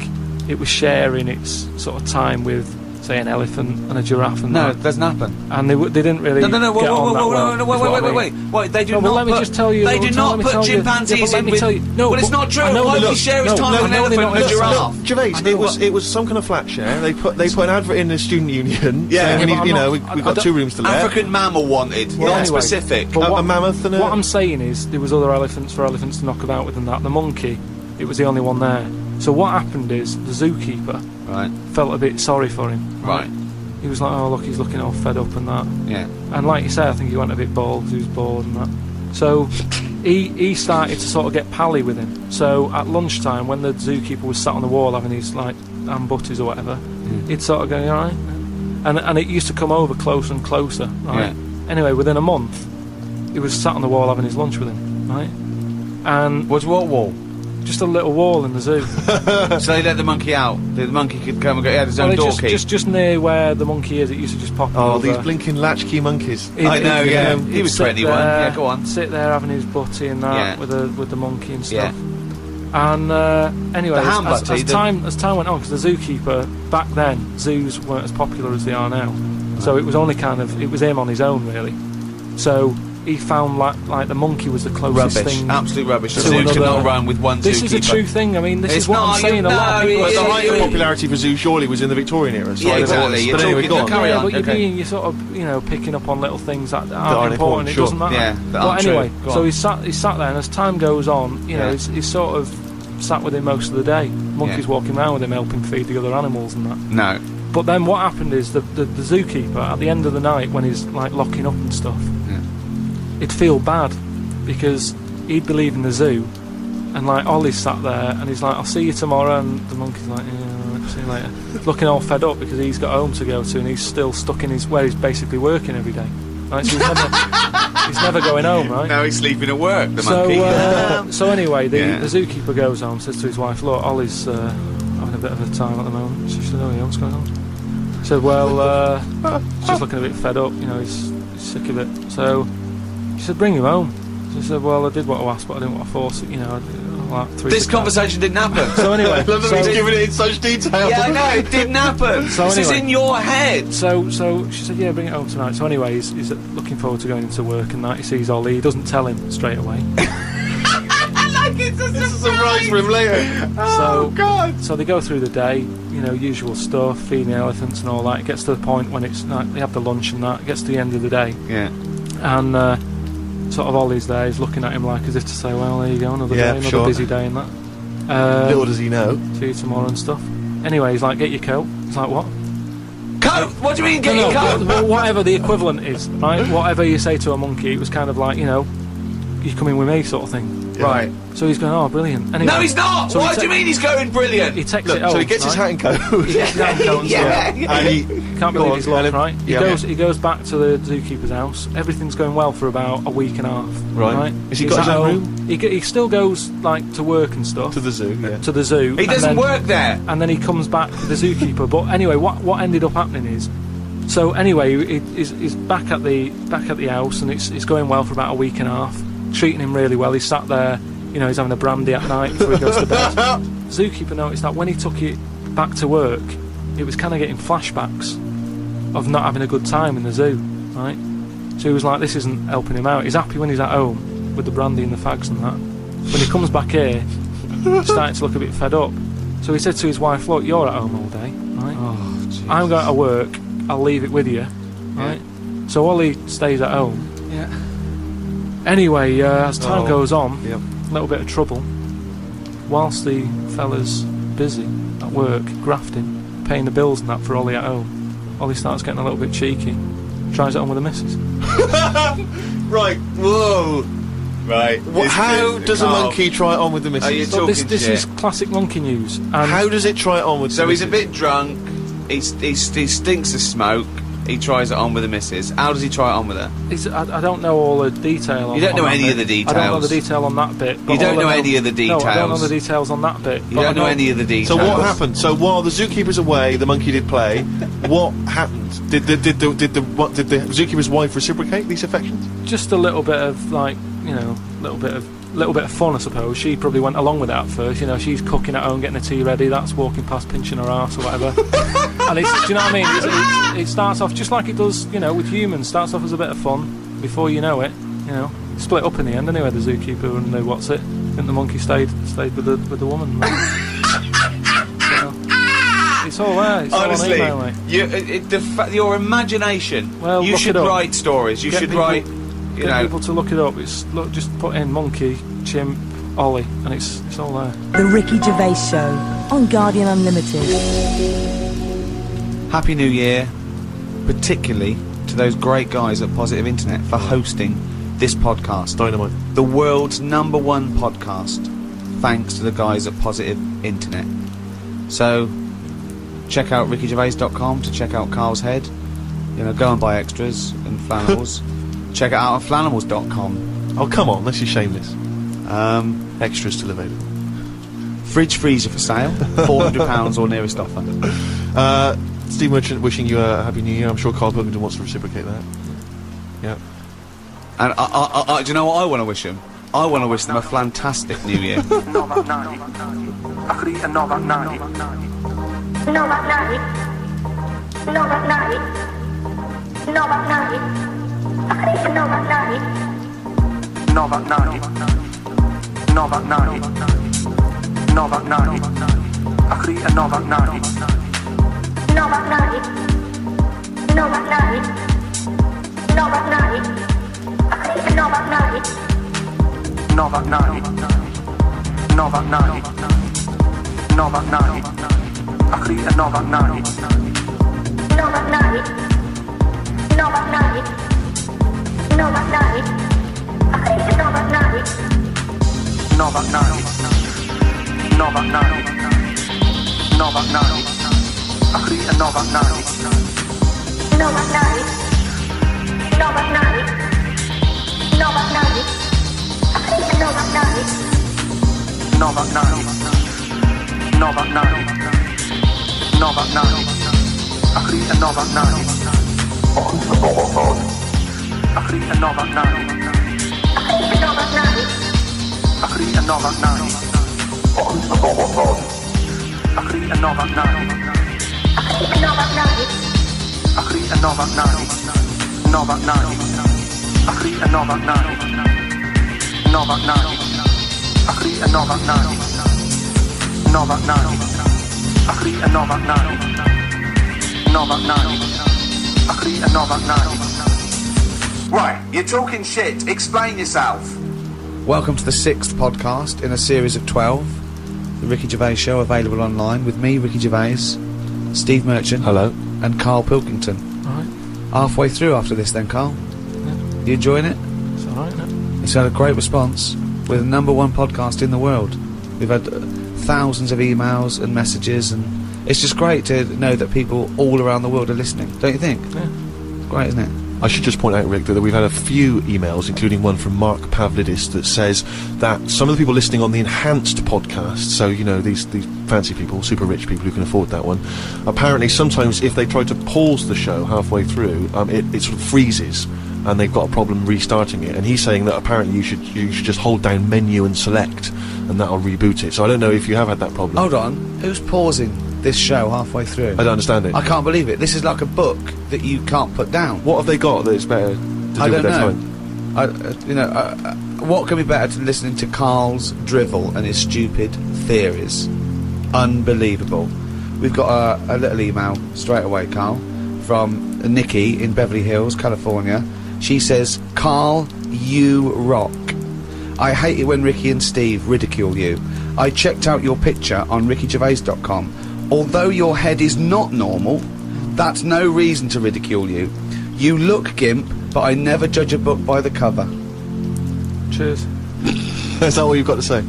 it was sharing its sort of time with, say, an elephant and a giraffe and No, that. it doesn't happen. And they didn't really No, get on that well. Wait, they do No, not let me put, just tell you. they do not put chimpanzees in with... No, but it's not true. I know Why they would he share his no, time no, with an no, elephant they're and a not. giraffe? Gervais, it was some kind of flat share. They put an advert in the student union. Yeah, saying, but we've got 2 rooms to let. African mammal wanted, Well, not anyway, specific. but A mammoth and what I'm saying is there was other elephants for elephants to knock about with and that. The monkey, it was the only one there. So what happened is the zookeeper Right. felt a bit sorry for him. Right. He was like, oh look, he's looking all fed up and that. Yeah. And like you say, I think he went a bit bald because he was bored and that. So he started to sort of get pally with him. So at lunchtime, when the zookeeper was sat on the wall having his like ham butties or whatever, he'd sort of go, you alright? And it used to come over closer and closer, right? Yeah. Anyway, within a month, he was sat on the wall having his lunch with him, right? And What wall? just a little wall in the zoo. So they let the monkey out. The monkey could come and go. He had his own door key. just near where the monkey is, it used to just pop over. these blinking latchkey monkeys. I know, yeah. He was sit 21. there- Yeah, go on. Sit there having his butty and that Yeah. with the monkey and Yeah. stuff. And anyway, The ham as butty, time went on, because the zookeeper back then, zoos weren't as popular as they are now, so it was only it was him on his own really. So he found like the monkey was the closest Rubbish. thing. Absolute rubbish. The to zoo another- cannot run with one This is a zookeeper. true thing. I mean, this It's is what not, I'm saying. A lot of people. But the height of Yeah. popularity for zoos surely was in the Victorian era. So Yeah, I don't know exactly. what's- You're But anyway, talking- go on. carry Yeah, on, but okay. you're sort of picking up on little things that aren't aren't important. It sure. doesn't matter. Yeah, that But aren't true. anyway, Go so on. he's sat there, and as time goes on, you know, Yeah. he's sort of sat with him most of the day. Monkeys Yeah. walking around with him, helping feed the other animals and that. No. But then what happened is the zookeeper at the end of the night when he's like locking up and stuff, Yeah. he'd feel bad because he'd be leaving the zoo, and like Ollie's sat there, and he's like, "I'll see you tomorrow," and the monkey's like, "Yeah, see you later," looking all fed up because he's got home to go to, and he's still stuck in where he's basically working every day. Right, so he's never going home, right? Now he's sleeping at work, the monkey. So anyway, the zookeeper goes home, says to his wife, "Look, Ollie's having a bit of a time at the moment." She said, "Oh yeah, what's going on?" He said, "Well, he's just looking a bit fed up, you know, he's sick of it." So she said, "Bring him home." She said, "Well, I did what I asked, but I didn't want to force it, you know." Like this conversation didn't happen. So anyway, I love that he's giving it in such detail. Yeah, I know, it didn't happen. So this is anyway. in your head. So she said, "Yeah, bring it home tonight." So anyway, he's looking forward to going into work, and that he sees Ollie. He doesn't tell him straight away. It's a Surprise for him later. Oh, God. So they go through the day, you know, usual stuff, feeding the elephants and all that. It gets to the point when it's like they have the lunch and that. It gets to the end of the day, Yeah. and sort of Ollie's there. He's looking at him like as if to say, "Well, there you go, another day, another busy day and that." Little does he know. See you tomorrow and stuff. Anyway, he's like, "Get your coat." He's like, "What?" Coat? What do you mean, get your coat? Well, whatever the equivalent is, right? Whatever you say to a monkey, it was kind of like, you know, "You coming with me," sort of thing. Right. So he's going, "Oh, brilliant." Anyway, No, he's not! so Why do you mean he's going brilliant? He takes Look, it home. so he gets his hat and coat. He gets his hat and coat and stuff. And he Can't go believe on, his luck, and right? yeah. He goes back to the zookeeper's house. Everything's going well for about a week and a half. Right. Has he He's got his at own home. He still goes like to work and stuff. to the zoo. Yeah. To the zoo. He and doesn't then- work there. And then he comes back to the zookeeper. But anyway, what ended up happening is, so anyway, he's back at the house, and it's going well for about a week and a half. Treating him really well. He's sat there, you know, he's having a brandy at night before he goes to bed. Zookeeper noticed that when he took it back to work, it was kind of getting flashbacks of not having a good time in the zoo, right? So he was like, this isn't helping him out. He's happy when he's at home with the brandy and the fags and that. When he comes back here, he's starting to look a bit fed up. So he said to his wife, "Look, you're at home all day, right? I'm going to work. I'll leave it with you, right?" So Ollie stays at home. Yeah. Anyway, as time goes on, Yep. a little bit of trouble. Whilst the fella's busy at work, grafting, paying the bills and that for Ollie at home, Ollie starts getting a little bit cheeky. Tries it on with the missus. Right. Whoa. Right. How does a monkey try it on with the Are you missus? So this talking shit? is classic monkey news. And How does it try it on with? So the he's a missus? bit drunk. He stinks of smoke. He tries it on with the missus. How does he try it on with her? I don't know all the detail. You don't know on that any bit. of the I don't know details. the detail on that bit. but You don't all I know any of the No, I don't know details. the details on that bit. You but I don't know any of the details. So what happened? So while the zookeeper's away, the monkey did play. What happened? Did the zookeeper's wife reciprocate these affections? Just a little bit of like, you know, little bit of fun, I suppose. She probably went along with that at first. You know, she's cooking at home, getting the tea ready. That's walking past, pinching her arse or whatever. And it's, do you know what I mean? It starts off just like it does, you know, with humans. Starts off as a bit of fun. Before you know it, you know, split up in the end anyway. The zookeeper and the what's it? And the monkey stayed with the woman. You know, it's all there. It's Honestly, all on email, mate. your imagination. Well, you look should it up. write stories. You Get should people- write. You Get know. people to look it up. Just put in monkey, chimp, Ollie, and it's all there. The Ricky Gervais Show on Guardian Unlimited. Happy New Year, particularly to those great guys at Positive Internet for hosting this podcast. Dynamite. The world's #1 podcast, thanks to the guys at Positive Internet. So, check out rickygervais.com to check out Karl's head. You know, go and buy extras and flannels. Check it out on flannels.com. Oh come on, let's just shame this. Extras still available. Fridge freezer for sale, £400 or nearest offer. Steve Merchant wishing you a happy new year. I'm sure Karl Pilkington wants to reciprocate that. Yeah. And do you know what I want to wish them? I want to wish them a fantastic New Year. Right, you're talking shit. Explain yourself. Welcome to the 6th podcast in a series of 12. The Ricky Gervais Show, available online with me, Ricky Gervais, Steve Merchant. Hello. And Karl Pilkington. Alright. Halfway through after this then, Karl. Yeah. You enjoying it? It's alright, no? It's had a great response. We're the #1 podcast in the world. We've had thousands of emails and messages, and it's just great to know that people all around the world are listening, don't you think? Yeah. It's great, isn't it? I should just point out, Rick, that we've had a few emails, including one from Mark Pavlidis, that says that some of the people listening on the enhanced podcast, so, you know, these fancy people, super rich people who can afford that one, apparently sometimes if they try to pause the show halfway through, it sort of freezes, and they've got a problem restarting it. And he's saying that apparently you should just hold down menu and select, and that'll reboot it. So I don't know if you have had that problem. Hold on, who's pausing this show halfway through? I don't understand it. I can't believe it. This is like a book that you can't put down. What have they got that is better to do I with don't their know. time? What can be better than listening to Karl's drivel and his stupid theories? Unbelievable. We've got a little email straight away, Karl, from Nikki in Beverly Hills, California. She says, Karl, you rock. I hate it when Ricky and Steve ridicule you. I checked out your picture on rickygervais.com. Although your head is not normal, that's no reason to ridicule you. You look gimp, but I never judge a book by the cover. Cheers. Is that what you've got to say?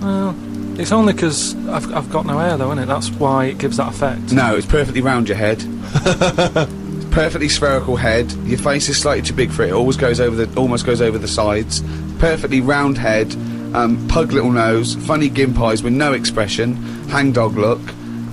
Well, it's only because I've got no hair, though, isn't it? That's why it gives that effect. No, it's perfectly round your head. Perfectly spherical head. Your face is slightly too big for it. It almost goes over the sides. Perfectly round head. Pug little nose. Funny gimp eyes with no expression. Hangdog look.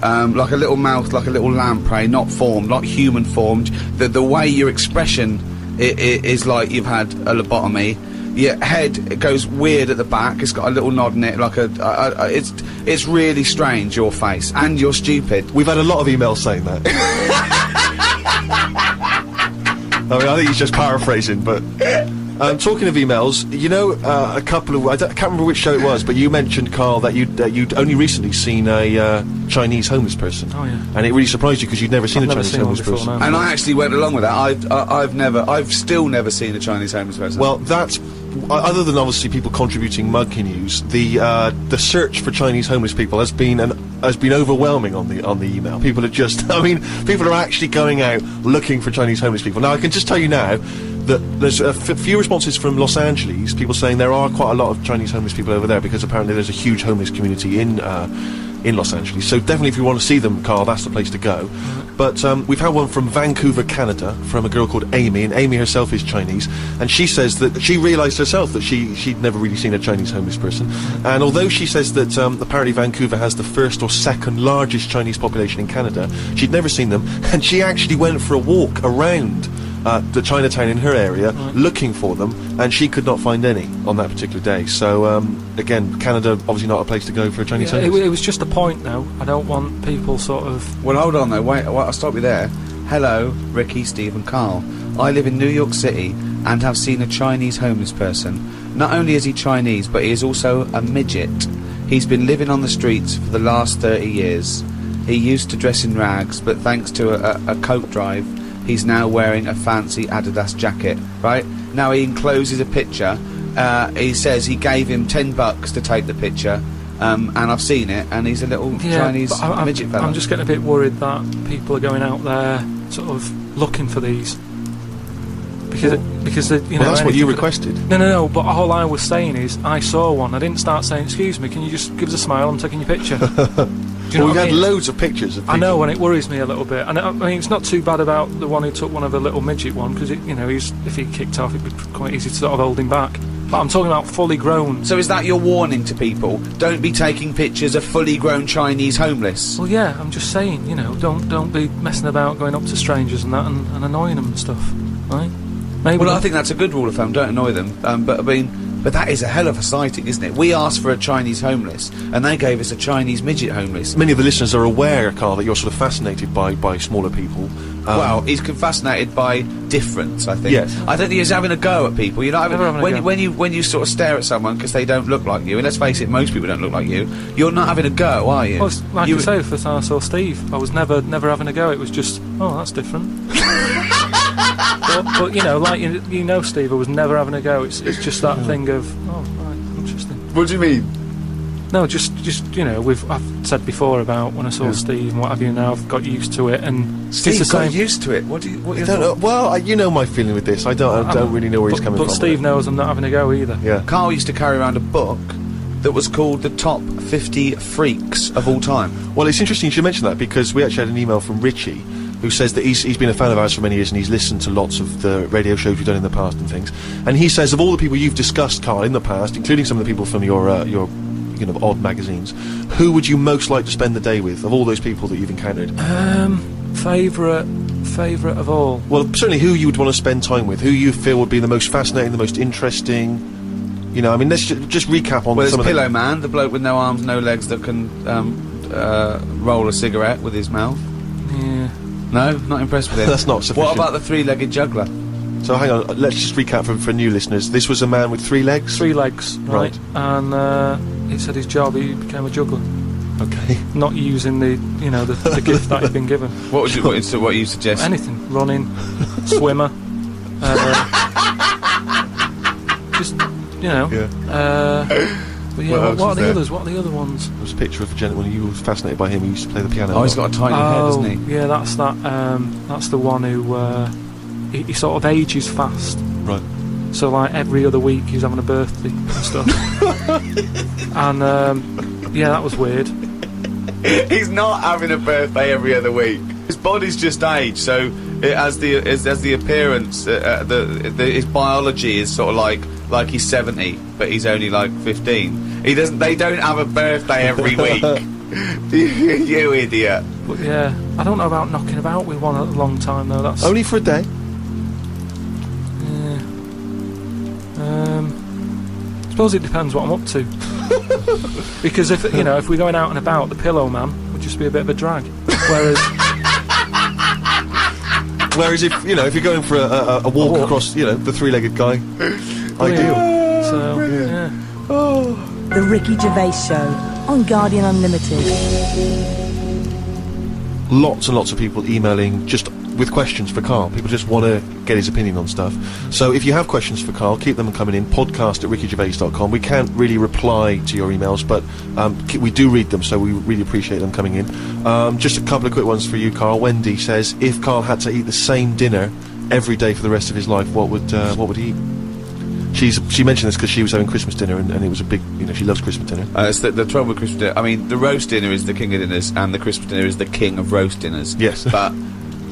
Like a little mouth, like a little lamprey, not formed, not human formed. The way your expression is like you've had a lobotomy. Your head, it goes weird at the back. It's got a little nod in it, like it's really strange, your face, and you're stupid. We've had a lot of emails saying that. I mean, I think he's just paraphrasing, but talking of emails, you know, a couple of I can't remember which show it was, but you mentioned, Karl, that you'd only recently seen a Chinese homeless person. Oh yeah. And it really surprised you because you'd never seen a Chinese homeless before, person. no. And I actually went along with that. I've still never seen a Chinese homeless person. Well, that's other than obviously people contributing mug news. The search for Chinese homeless people has been overwhelming on the email. People are just, I mean, people are actually going out looking for Chinese homeless people. Now I can just tell you now that there's a few responses from Los Angeles, people saying there are quite a lot of Chinese homeless people over there because apparently there's a huge homeless community in Los Angeles. So definitely if you want to see them, Karl, that's the place to go. But we've had one from Vancouver, Canada, from a girl called Amy, and Amy herself is Chinese, and she says that she realised herself that she'd never really seen a Chinese homeless person. And although she says that apparently Vancouver has the first or second largest Chinese population in Canada, she'd never seen them, and she actually went for a walk around the Chinatown in her area looking for them, and she could not find any on that particular day. So again, Canada obviously not a place to go for a Chinese homeless. It was just a point, though. I don't want people sort of... Well, hold on though. Wait, I'll stop you there. Hello, Ricky, Steve and Karl. I live in New York City and have seen a Chinese homeless person. Not only is he Chinese, but he is also a midget. He's been living on the streets for the last 30 years. He used to dress in rags, but thanks to a coke drive, he's now wearing a fancy Adidas jacket, right? Now he encloses a picture. He says he gave him $10 to take the picture, and I've seen it, and he's a little Chinese midget fella. I'm just getting a bit worried that people are going out there sort of looking for these, because you know. Well, that's what you anything- requested. No. But all I was saying is, I saw one. I didn't start saying, "Excuse me, can you just give us a smile? I'm taking your picture." Do you know Well, we've what I had mean? loads of pictures of people. I know, and it worries me a little bit. And I mean, it's not too bad about the one who took one of the little midget one, because you know, if he kicked off, it'd be quite easy to sort of hold him back. But I'm talking about fully grown. So is that your warning to people? Don't be taking pictures of fully grown Chinese homeless. Well, yeah, I'm just saying, you know, don't be messing about going up to strangers and that and annoying them and stuff, right? Maybe. Well, I think that's a good rule of thumb. Don't annoy them. But I mean, but that is a hell of a sighting, isn't it? We asked for a Chinese homeless, and they gave us a Chinese midget homeless. Many of the listeners are aware, Karl, that you're sort of fascinated by smaller people. Well, he's fascinated by difference, I think. Yes. I don't think he's having a go at people. You're not Never having, having a go. when you sort of stare at someone because they don't look like you, and let's face it, most people don't look like you. You're not having a go, are you? Well, it's like you say, the first time I saw Steve, I was never having a go. It was just, oh, that's different. but you know, like you know, Steve, I was never having a go. It's just that thing of, oh, right, interesting. What do you mean? No, just you know, I've said before about when I saw Steve and what have you. Now I've got used to it, and Steve it's the got same. used to it. What do you? What I don't know. Well, you know my feeling with this. I don't really know where he's coming but from. Steve knows I'm not having a go either. Yeah. Carl used to carry around a book that was called the top 50 freaks of all time. Well, it's interesting you should mention that, because we actually had an email from Richie, who says that he's been a fan of ours for many years, and he's listened to lots of the radio shows we've done in the past and things. And he says, of all the people you've discussed, Karl, in the past, including some of the people from your you know, odd magazines, who would you most like to spend the day with, of all those people that you've encountered? Favourite of all. Well, certainly who you would want to spend time with, who you feel would be the most fascinating, the most interesting. You know, I mean, let's just recap on Well, there's some of Pillow the... Man, the bloke with no arms, no legs that can roll a cigarette with his mouth. Yeah. No, not impressed with him. That's not sufficient. What about the three-legged juggler? So hang on, let's just recap for new listeners. This was a man with 3 legs? 3 legs, right? And he said his job, he became a juggler. Okay. Not using the gift that he'd been given. What would you? What you suggest? Anything, running, swimmer, just Yeah. But yeah, What else what are was the there? others? What are the other ones? There was a picture of a gentleman, you were fascinated by him, he used to play the piano. Oh, he's got a tiny head, doesn't he? Yeah, that's that. That's the one who he sort of ages fast. Right. So like every other week he's having a birthday and stuff. And yeah, that was weird. He's not having a birthday every other week. His body's just aged, so it has the appearance. His biology is sort of like he's 70, but he's only like 15. They don't have a birthday every week. You idiot. But yeah, I don't know about knocking about with one at a long time though. That's Only for a day? yeah. I suppose it depends what I'm up to. Because if we're going out and about, the Pillow Man would just be a bit of a drag. Whereas if you're going for a walk across, the 3-legged guy, ideal. So yeah. The Ricky Gervais Show on Guardian Unlimited. Lots and lots of people emailing just with questions for Karl. People just want to get his opinion on stuff. So if you have questions for Karl, keep them coming in. podcast@rickygervais.com. We can't really reply to your emails, but we do read them, so we really appreciate them coming in. Just a couple of quick ones for you, Karl. Wendy says, if Karl had to eat the same dinner every day for the rest of his life, what would he eat? She mentioned this because she was having Christmas dinner, and it was a big, she loves Christmas dinner. It's the trouble with Christmas dinner. I mean, the roast dinner is the king of dinners, and the Christmas dinner is the king of roast dinners. Yes. But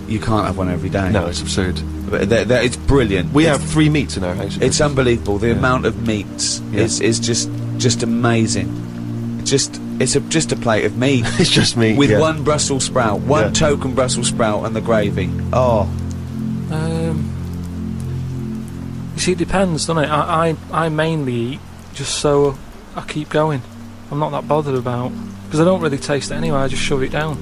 you can't have one every day. No, it's absurd. But it's brilliant. We have 3 meats in our house. It's unbelievable. The amount of meats is just amazing. It's just a plate of meat. It's just meat with one Brussels sprout, one token Brussels sprout, and the gravy. Oh. You see, it depends, doesn't it? I mainly eat just so I keep going. I'm not that bothered about, because I don't really taste it anyway. I just shove it down.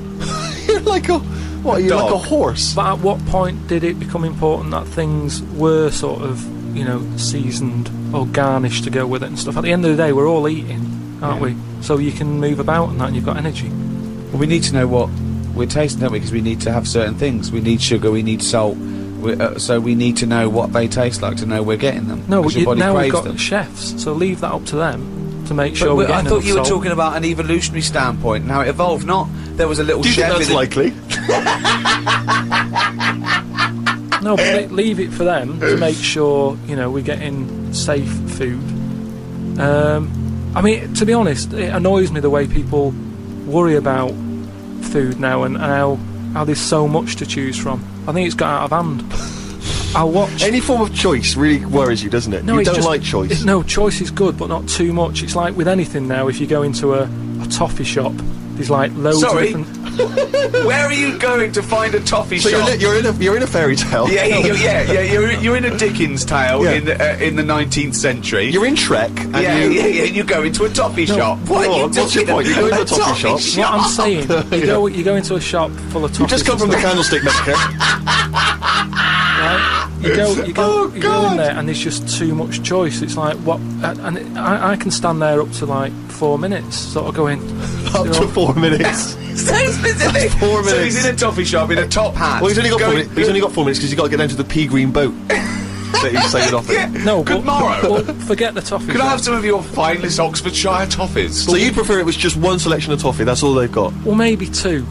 You're like a horse? But at what point did it become important that things were sort of, seasoned or garnished to go with it and stuff? At the end of the day, we're all eating, aren't we? So you can move about and that, and you've got energy. Well, we need to know what we're tasting, don't we? Because we need to have certain things. We need sugar, we need salt. So we need to know what they taste like to know we're getting them. No, now we've got them. chefs, so leave that up to them to make sure we're getting I thought enough you were salt. talking about an evolutionary standpoint and how it evolved. Not there was a little Do you chef. think that's likely? No, but leave it for them to make sure, you know, we're getting safe food. I mean, to be honest, it annoys me the way people worry about food now and how there's so much to choose from. I think it's got out of hand. I'll watch... Any form of choice really worries you, doesn't it? No, you it's don't just, like choice. No, choice is good, but not too much. It's like with anything now, if you go into a toffee shop, there's like loads of different... Where are you going to find a toffee So shop? you're in a fairy tale. Yeah, you're in a Dickens tale in the 19th century. You're in Shrek. And you go into a toffee shop. What's your point? You go into a toffee shop. What I'm saying, you go into a shop full of toffees. You've just come from the candlestick maker. Right? You go in there and there's just too much choice. It's like what, and I can stand there up to like 4 minutes, sort of going Up to 4 minutes. So specific. 4 minutes. So he's in a toffee shop in a top hat. Well, he's only got 4 minutes. He's only got 4 minutes because he's got to get down to the pea green boat that he's sailing off in. no, Good but, morrow. well, forget the toffee. Could I have some of your finest Oxfordshire toffees? So you'd prefer it was just one selection of toffee? That's all they've got. Well, maybe two.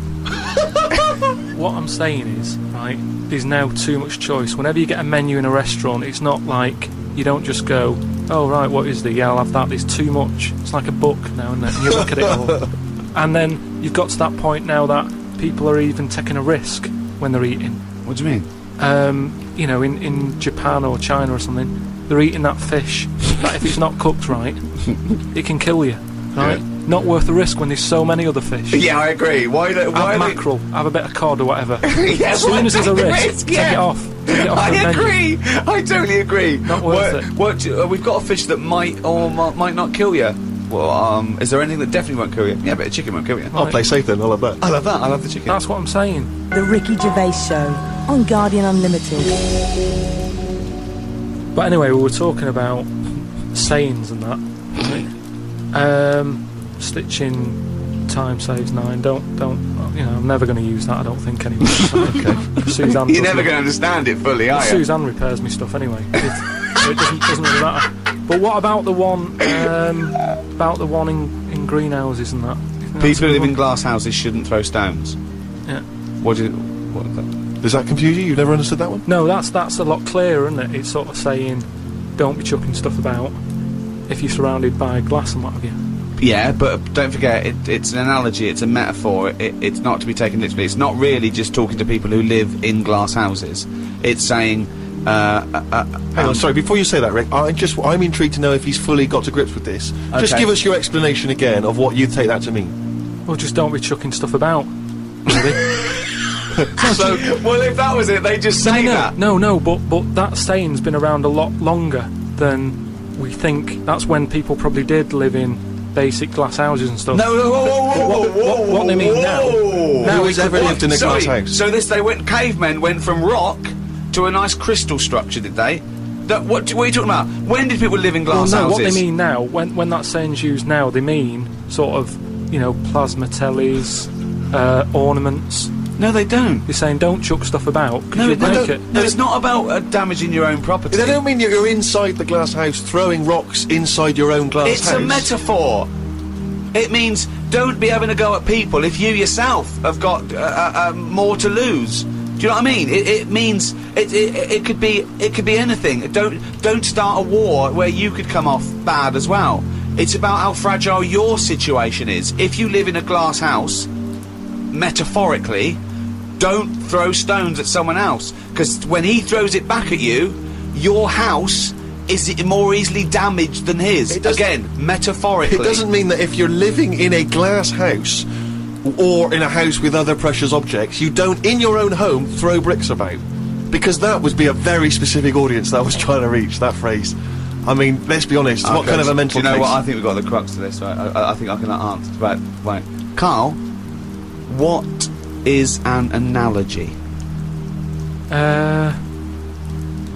What I'm saying is, right, there's now too much choice. Whenever you get a menu in a restaurant, it's not like you don't just go, oh right, what is there? Yeah, I'll have that. There's too much. It's like a book now, isn't it? And you look at it all. And then you've got to that point now that people are even taking a risk when they're eating. What do you mean? You know, in Japan or China or something, they're eating that fish that if it's not cooked right, it can kill you, right? Yeah. Not worth the risk when there's so many other fish. Yeah, I agree. Why Have mackerel, have a bit of cod or whatever. Yeah, as soon as there's a risk, take it off. Take it off I the menu. agree. I totally agree. Not worth it. We've got a fish that might or might not kill you. Well, is there anything that definitely won't kill you? Yeah, but a chicken won't kill you. I'll play safe then. I'll have that. I love that. I love the chicken. That's what I'm saying. The Ricky Gervais Show on Guardian Unlimited. But anyway, we were talking about sayings and that. Right? Stitching time saves 9. Don't. You know, I'm never going to use that. I don't think anyway. Okay. Suzanne. You're never going to understand it fully, are you? Suzanne repairs me stuff anyway. So it doesn't really matter. But what about the one? In greenhouses and that? People who live in glass houses shouldn't throw stones. Yeah. What is that? Does that confuse you? You've never understood that one? No, that's a lot clearer, isn't it? It's sort of saying, don't be chucking stuff about if you're surrounded by glass and what have you. Yeah, but don't forget, it's an analogy, it's a metaphor, it's not to be taken literally. It's not really just talking to people who live in glass houses. It's saying... Hang on, sorry, before you say that, Rick, I'm intrigued to know if he's fully got to grips with this. Just give us your explanation again of what you take that to mean. Well, just don't be chucking stuff about, really. So, well, if that was it, they just say that. No, but that saying's been around a lot longer than we think. That's when people probably did live in basic glass houses and stuff. No, what they mean now. Who has ever lived in a glass house? So cavemen went from rock to a nice crystal structure, did they? What are you talking about? When did people live in glass houses? What they mean now, when that saying's used now, they mean sort of, you know, plasma tellies, ornaments. No, they don't. You're saying don't chuck stuff about because you'll break it. No, it's not about damaging your own property. They don't mean you're inside the glass house throwing rocks inside your own glass house. It's a metaphor. It means don't be having a go at people if you yourself have got more to lose. Do you know what I mean? It means it could be anything. Don't start a war where you could come off bad as well. It's about how fragile your situation is. If you live in a glass house, metaphorically, don't throw stones at someone else, because when he throws it back at you, your house is more easily damaged than his. Again, metaphorically. It doesn't mean that if you're living in a glass house or in a house with other precious objects, you don't, in your own home, throw bricks about. Because that would be a very specific audience that I was trying to reach, that phrase. I mean, let's be honest, what kind of a mental Do you know case? what? I think we've got the crux to this, right? I think I can answer. Right. Karl, what is an analogy?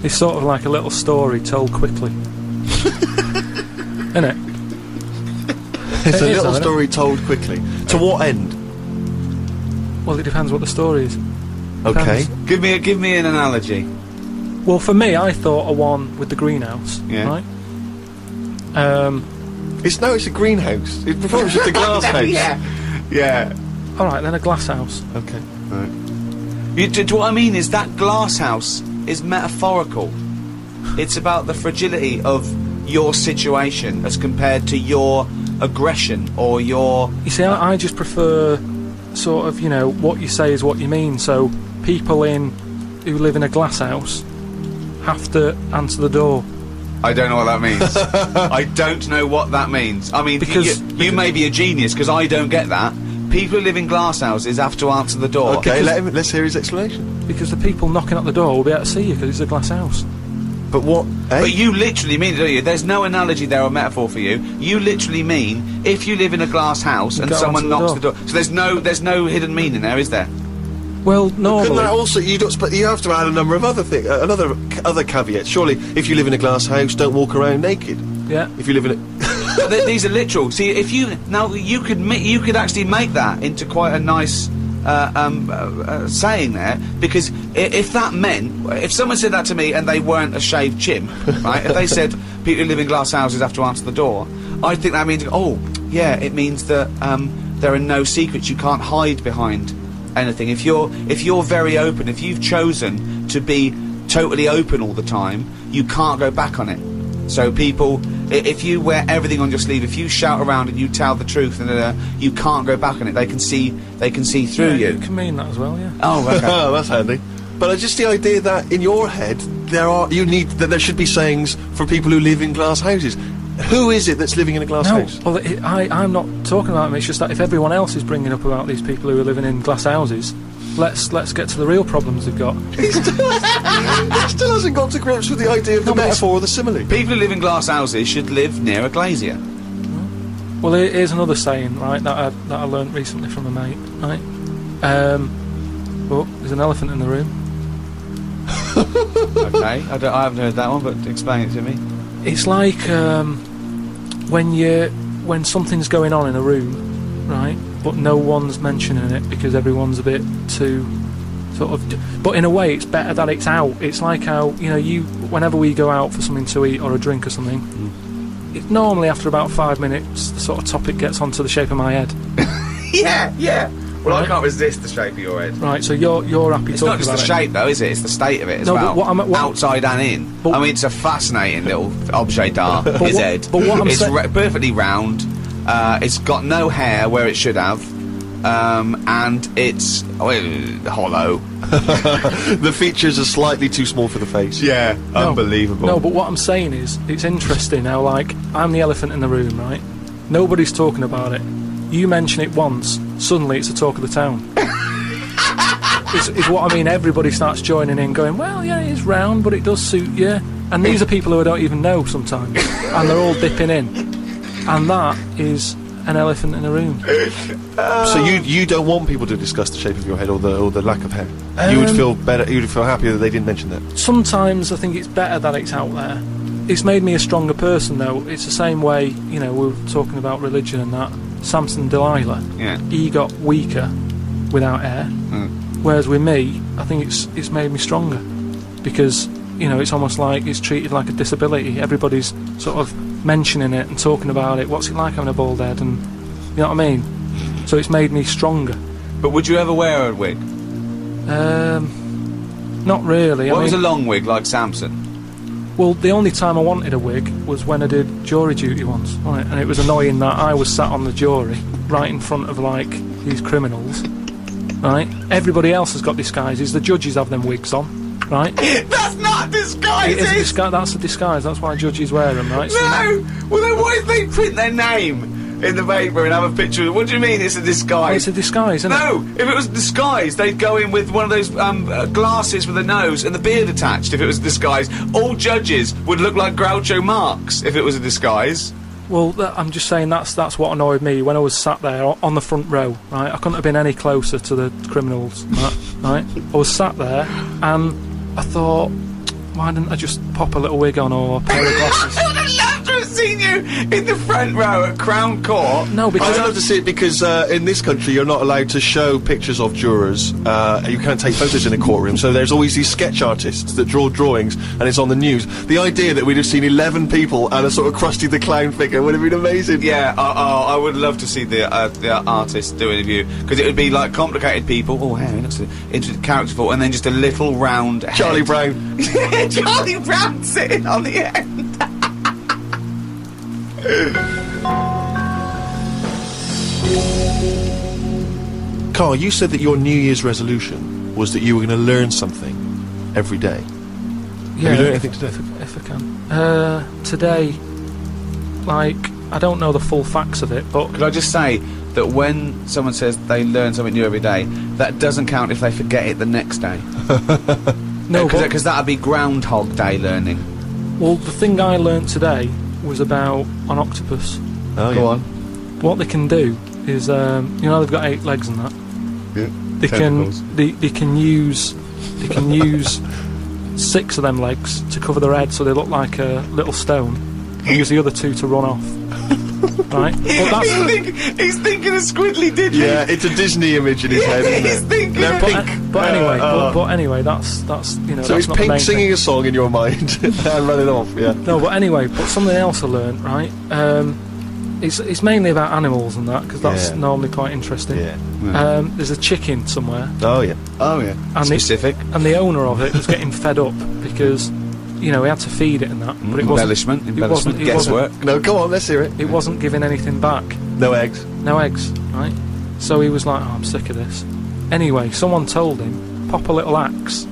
It's sort of like a little story told quickly. Isn't it? It's a little story told quickly. To what end? Well, it depends what the story is. Okay. Depends. Give me an analogy. Well, for me, I thought a one with the greenhouse. Yeah. Right? It's a greenhouse. Before it was just a glass house. Yeah. Alright, then a glass house. Okay. Right. What I mean is that glass house is metaphorical. It's about the fragility of your situation as compared to your aggression or your... You see, I just prefer sort of, you know, what you say is what you mean. So people who live in a glass house have to answer the door. I don't know what that means. I don't know what that means. I mean, Because- you may be a genius, because I don't get that. People who live in glass houses have to answer the door. Okay, let's hear his explanation. Because the people knocking at the door will be able to see you because it's a glass house. But what? But you literally mean it, don't you? There's no analogy there or metaphor for you. You literally mean if you live in a glass house and go someone onto the knocks the door. So there's no hidden meaning there, is there? Well, Couldn't normally... that also but you have to add a number of other things, other caveats. Surely, if you live in a glass house, don't walk around naked. Yeah. If you live in a These are literal. See, if you could actually make that into quite a nice saying there, because if that meant, if someone said that to me and they weren't a shaved chimp, right? If they said people who live in glass houses have to answer the door, I think that means, oh yeah, it means that there are no secrets. You can't hide behind anything. If you're very open, if you've chosen to be totally open all the time, you can't go back on it. So people, if you wear everything on your sleeve, if you shout around and you tell the truth, and you can't go back on it. They can see through you. You can mean that as well, yeah. Oh, okay. oh, that's handy. But just the idea that in your head there should be sayings for people who live in glass houses. Who is it that's living in a glass house? Well, I'm not talking about them. It's just that if everyone else is bringing up about these people who are living in glass houses, let's get to the real problems they've got. He still hasn't got to grips with the idea of the metaphor or the simile. People who live in glass houses should live near a glazier. Well, here's another saying, right, that I learnt recently from a mate, right? Well, there's an elephant in the room. Okay, I haven't heard that one, but explain it to me. It's like when something's going on in a room, right, but no one's mentioning it because everyone's a bit too sort of... But in a way, it's better that it's out. It's like how, you know, whenever we go out for something to eat or a drink or something, it's normally after about 5 minutes, the sort of topic gets onto the shape of my head. Yeah. Well, Right. I can't resist the shape of your head. Right, so you're happy It's talking not just about the shape, though, is it? It's the state of it as No, well. but what outside and in. But- I mean, it's a fascinating little objet d'art. His what- head. but what I'm it's sa- perfectly round. It's got no hair where it should have, and it's hollow. The features are slightly too small for the face. Yeah, No. unbelievable. No, but what I'm saying is, it's interesting how, like, I'm the elephant in the room, right? Nobody's talking about it. You mention it once, suddenly it's the talk of the town. It's what I mean. Everybody starts joining in, going, well, yeah, it's round, but it does suit you. And these are people who I don't even know sometimes, and they're all dipping in. And that is an elephant in a room. So you don't want people to discuss the shape of your head or the lack of hair. You would feel better. You would feel happier that they didn't mention that. Sometimes I think it's better that it's out there. It's made me a stronger person, though. It's the same way, you know, we were talking about religion and that. Samson and Delilah. Yeah. He got weaker without hair. Whereas with me, I think it's made me stronger. Because, you know, it's almost like it's treated like a disability. Everybody's sort of mentioning it and talking about it. What's it like having a bald head? And, you know what I mean? So it's made me stronger. But would you ever wear a wig? Not really. What I was a mean, long wig like Samson? well, the only time I wanted a wig was when I did jury duty once, wasn't it? And it was annoying that I was sat on the jury right in front of, like, these criminals, right? Everybody else has got disguises. The judges have them wigs on, right? That's not disguises! It is that's a disguise. That's why judges wear them, right? So No! Well, then why did they print their name in the paper and have a picture? What do you mean it's a well, disguise? it's a disguise, isn't it? No! If it was a disguise, they'd go in with one of those glasses with a nose and the beard attached if it was a disguise. All judges would look like Groucho Marx if it was a disguise. Well, I'm just saying that's what annoyed me when I was sat there on the front row, right? I couldn't have been any closer to the criminals, right? I was sat there and I thought, why didn't I just pop a little wig on or a pair of glasses? I would have loved to have seen you in the front row at Crown Court. No, because I'd love to see it because in this country you're not allowed to show pictures of jurors. You can't take photos in a courtroom, so there's always these sketch artists that draw drawings, and it's on the news. The idea that we'd have seen 11 people and a sort of Krusty the Clown figure would have been amazing. Yeah, I would love to see the artist do an interview, because it would be like complicated people. Oh, hey, looks interesting characterful, and then just a little round head. Charlie Brown. Charlie Brown sitting on the end. Karl, you said that your New Year's resolution was that you were going to learn something every day. Yeah, Have you learned anything today? if I can. Today, like, I don't know the full facts of it, but Could I just say that when someone says they learn something new every day, that doesn't count if they forget it the next day. no, Because that'd be Groundhog Day learning. well, the thing I learnt today was about an octopus. Oh, Go yeah. on. What they can do is, you know, they've got 8 legs and that. Yeah. They Tentacles. can use 6 of them legs to cover their head so they look like a little stone, and use the other 2 to run off. Right? But that's, He's thinking of Squiddly Diddly. Yeah, it's a Disney image in his head, isn't He's it? thinking No, of Pink. but anyway, but anyway, that's you know. So that's it's not the Pink main singing thing. a song in your mind and running off, yeah. No, but anyway, but something else I learnt, right? It's mainly about animals and that, because that's Yeah. normally quite interesting. Yeah. There's a chicken somewhere, Oh, yeah. Oh, yeah. And Specific. and the owner of it was getting fed up because, you know, he had to feed it and that, but it wasn't. Embellishment. it Guesswork. No, go on, let's hear it. It wasn't giving anything back. No eggs. No eggs, right? So he was like, oh, I'm sick of this. Anyway, someone told him, pop a little axe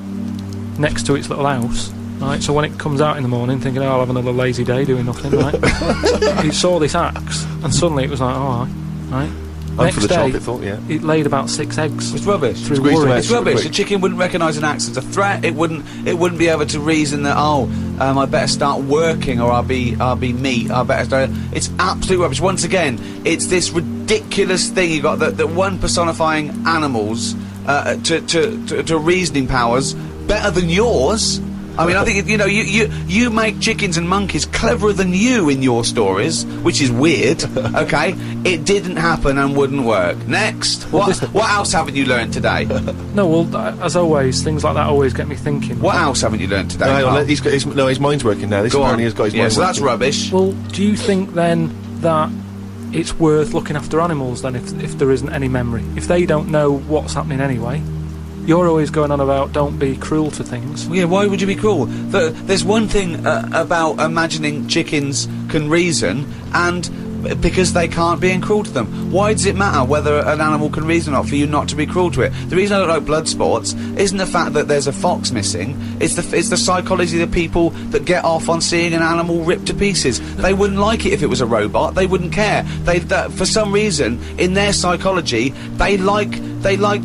next to its little house, right? So when it comes out in the morning thinking, oh, I'll have another lazy day doing nothing, right? He saw this axe, and suddenly it was like, oh, right? I'm Next for the day, chocolate thought, yeah. it laid about 6 eggs. It's rubbish. Through Squeeze them worry. out. It's rubbish. Quick. The chicken wouldn't recognise an axe as a threat. It wouldn't be able to reason that I better start working, or I'll be meat. I better start. It's absolute rubbish. Once again, it's this ridiculous thing you got that one personifying animals to reasoning powers better than yours. I mean, I think, you know, you make chickens and monkeys cleverer than you in your stories, which is weird, okay? It didn't happen and wouldn't work. Next. What else haven't you learnt today? No, well, as always, things like that always get me thinking. What else haven't you learnt today? No, hang on, Carl? he's got his mind's working now. This Go on. apparently has got his Yeah, mind so that's working. rubbish. Well, do you think then that it's worth looking after animals then if there isn't any memory? If they don't know what's happening anyway? You're always going on about don't be cruel to things. Yeah, why would you be cruel? There's one thing about imagining chickens can reason, and because they can't, being cruel to them. Why does it matter whether an animal can reason or not for you not to be cruel to it? The reason I don't like blood sports isn't the fact that there's a fox missing. It's the psychology of the people that get off on seeing an animal ripped to pieces. They wouldn't like it if it was a robot. They wouldn't care. For some reason, in their psychology, they like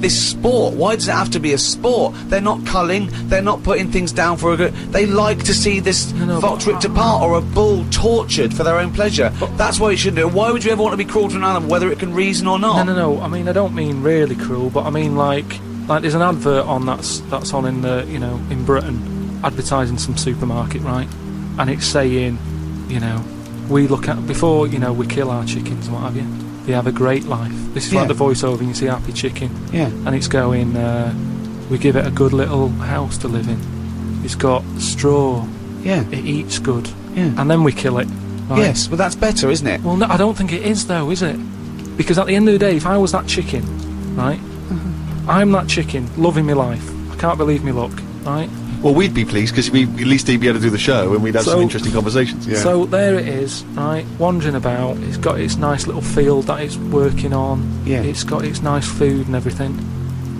this sport. Why does it have to be a sport? They're not culling. They're not putting things down for a good. They like to see this fox ripped apart or a bull tortured for their own pleasure. That's why it shouldn't do. Why would you ever want to be cruel to an animal, whether it can reason or not? No. I mean, I don't mean really cruel, but I mean like there's an advert on that's on in the in Britain, advertising some supermarket, right? And it's saying, we look at before we kill our chickens and what have you. They have a great life. This is like the voiceover, and you see Happy Chicken. Yeah. And it's going, we give it a good little house to live in. It's got straw. Yeah. It eats good. Yeah. And then we kill it. Right? Yes, well that's better, isn't it? Well, no, I don't think it is, though, is it? Because at the end of the day, if I was that chicken, right, I'm that chicken, loving my life. I can't believe me luck, right? Well, we'd be pleased because at least he'd be able to do the show and we'd have some interesting conversations. Yeah. So there it is, right, wandering about. It's got its nice little field that it's working on. Yeah. It's got its nice food and everything.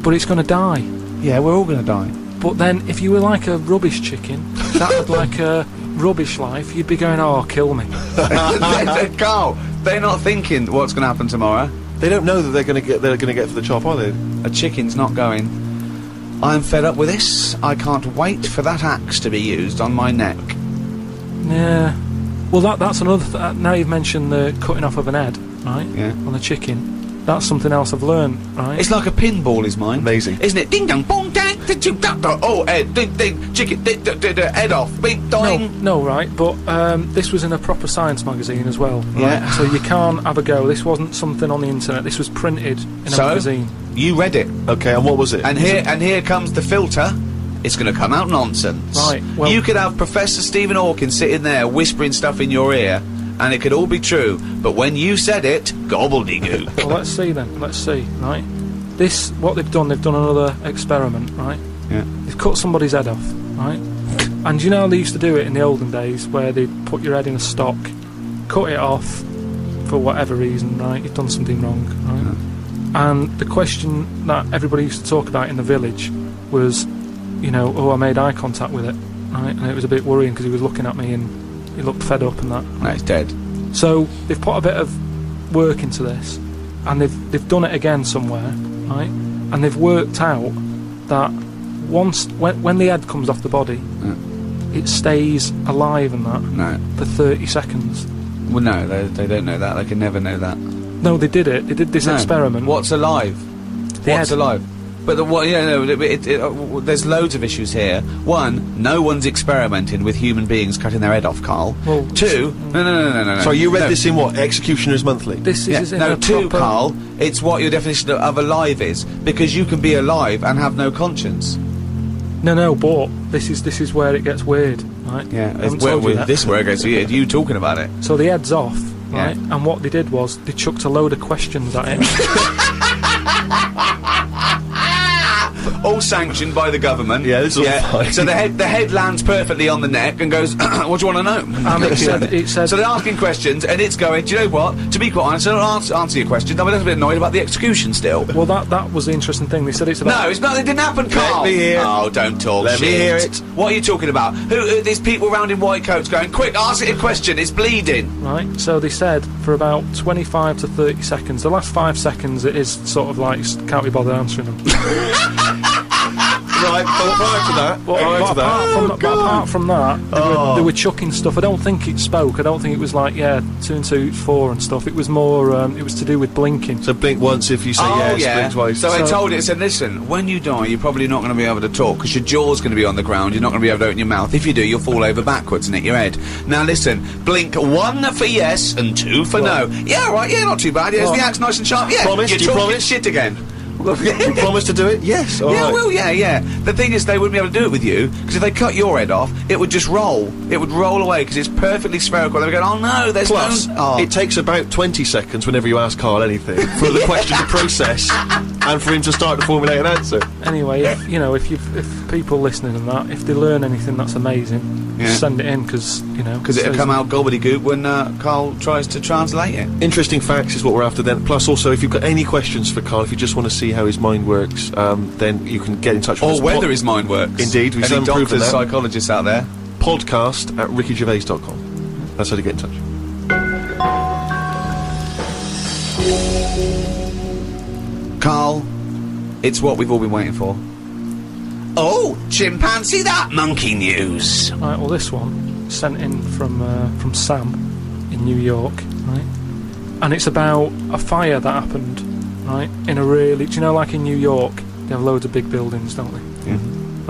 But it's going to die. Yeah, we're all going to die. But then, if you were like a rubbish chicken, that had like a rubbish life, you'd be going, oh, kill me. Carl, they're not thinking what's going to happen tomorrow. They don't know that they're going to get for the chop, are they? A chicken's not going, I'm fed up with this. I can't wait for that axe to be used on my neck. Yeah. Well, that's another. Now you've mentioned the cutting off of an head, right? Yeah. On the chicken. That's something else I've learned, right? It's like a pinball is mine. Amazing. Isn't it? Ding dong bong dang. Oh, Ed, ding, ding, chicken, ding, head off, bing, doing. No, right, but this was in a proper science magazine as well. Right? Yeah. So you can't have a go. This wasn't something on the internet. This was printed in a magazine. You read it, Okay, and what was it? and here comes the filter. It's going to come out nonsense. Right, well- you could have Professor Stephen Hawking sitting there whispering stuff in your ear, and it could all be true. But when you said it, gobbledygook. Well, let's see then. Let's see, right? What they've done another experiment, right? Yeah. They've cut somebody's head off, right? And you know how they used to do it in the olden days, where they'd put your head in a stock, cut it off for whatever reason, right? You've done something wrong, right? And the question that everybody used to talk about in the village was, I made eye contact with it, right? And it was a bit worrying because he was looking at me and he looked fed up and that. No, it's dead. So they've put a bit of work into this, and they've done it again somewhere, right? And they've worked out that when the head comes off the body, it stays alive and that No. for 30 seconds. Well, no, they don't know that. They can never know that. No, they did it. They did this No. experiment. What's alive? The What's head. alive? But there's loads of issues here. One, no one's experimenting with human beings cutting their head off, Karl. Well, Two, no. So you read No. this in what? Executioner's Monthly? This Yeah, is in no, a two, proper- Karl. It's what your definition of alive is, because you can be alive and have no conscience. No, but this is where it gets weird, right? I haven't told you that. This is where it goes weird. You talking about it? So the head's off, Yeah. right? And what they did was they chucked a load of questions at it. All sanctioned by the government. Yeah, this is all fine. So the head lands perfectly on the neck and goes, what do you want to know? And it said So they're asking questions, and it's going, do you know what? To be quite honest, I don't answer your question. I'm a little bit annoyed about the execution still. well, that was the interesting thing. They said it's about No, it's not. It didn't happen, Karl. me hear. Oh, don't talk Let shit. me hear it. What are you talking about? Who? There's people around in white coats going, quick, ask it a question. It's bleeding. right. So they said for about 25 to 30 seconds. The last 5 seconds, it is sort of like can't be bothered answering them. Right, but prior to that, But apart from that, they were chucking stuff. I don't think it spoke. I don't think it was like 2 and 2 4 and stuff. It was more. It was to do with blinking. So blink once if you say Oh, yes, blink twice. So I told it, said, listen, when you die, you're probably not going to be able to talk because your jaw's going to be on the ground. You're not going to be able to open your mouth. If you do, you'll fall over backwards and hit your head. Now listen, blink 1 for yes and 2 for no. Yeah, right. Yeah, not too bad. Yeah, Well, the act's nice and sharp. Yeah, promise? you're Do you talking promise? shit again. You promise to do it? Yes. All Yeah, right. well, yeah. The thing is, they wouldn't be able to do it with you, because if they cut your head off, it would just roll. It would roll away, because it's perfectly spherical. They would go, oh no, there's Plus, no... Oh. it takes about 20 seconds whenever you ask Karl anything for the question to process and for him to start to formulate an answer. Anyway, if people listening and that, if they learn anything, that's amazing. Yeah. Just send it in because Because it'll come out gobbledygook when Karl tries to translate it. Interesting facts is what we're after then. Plus, also, if you've got any questions for Karl, if you just want to see how his mind works, then you can get in touch with us. Or whether his mind works. Indeed, we've Any some proof of doctors, that. psychologists out there. Podcast at rickygervais.com. That's how to get in touch. Karl, it's what we've all been waiting for. Oh, chimpanzee that monkey news. Right, well, this one sent in from Sam in New York, right? And it's about a fire that happened, right? In a really, do you know, like in New York, they have loads of big buildings, don't they? Yeah.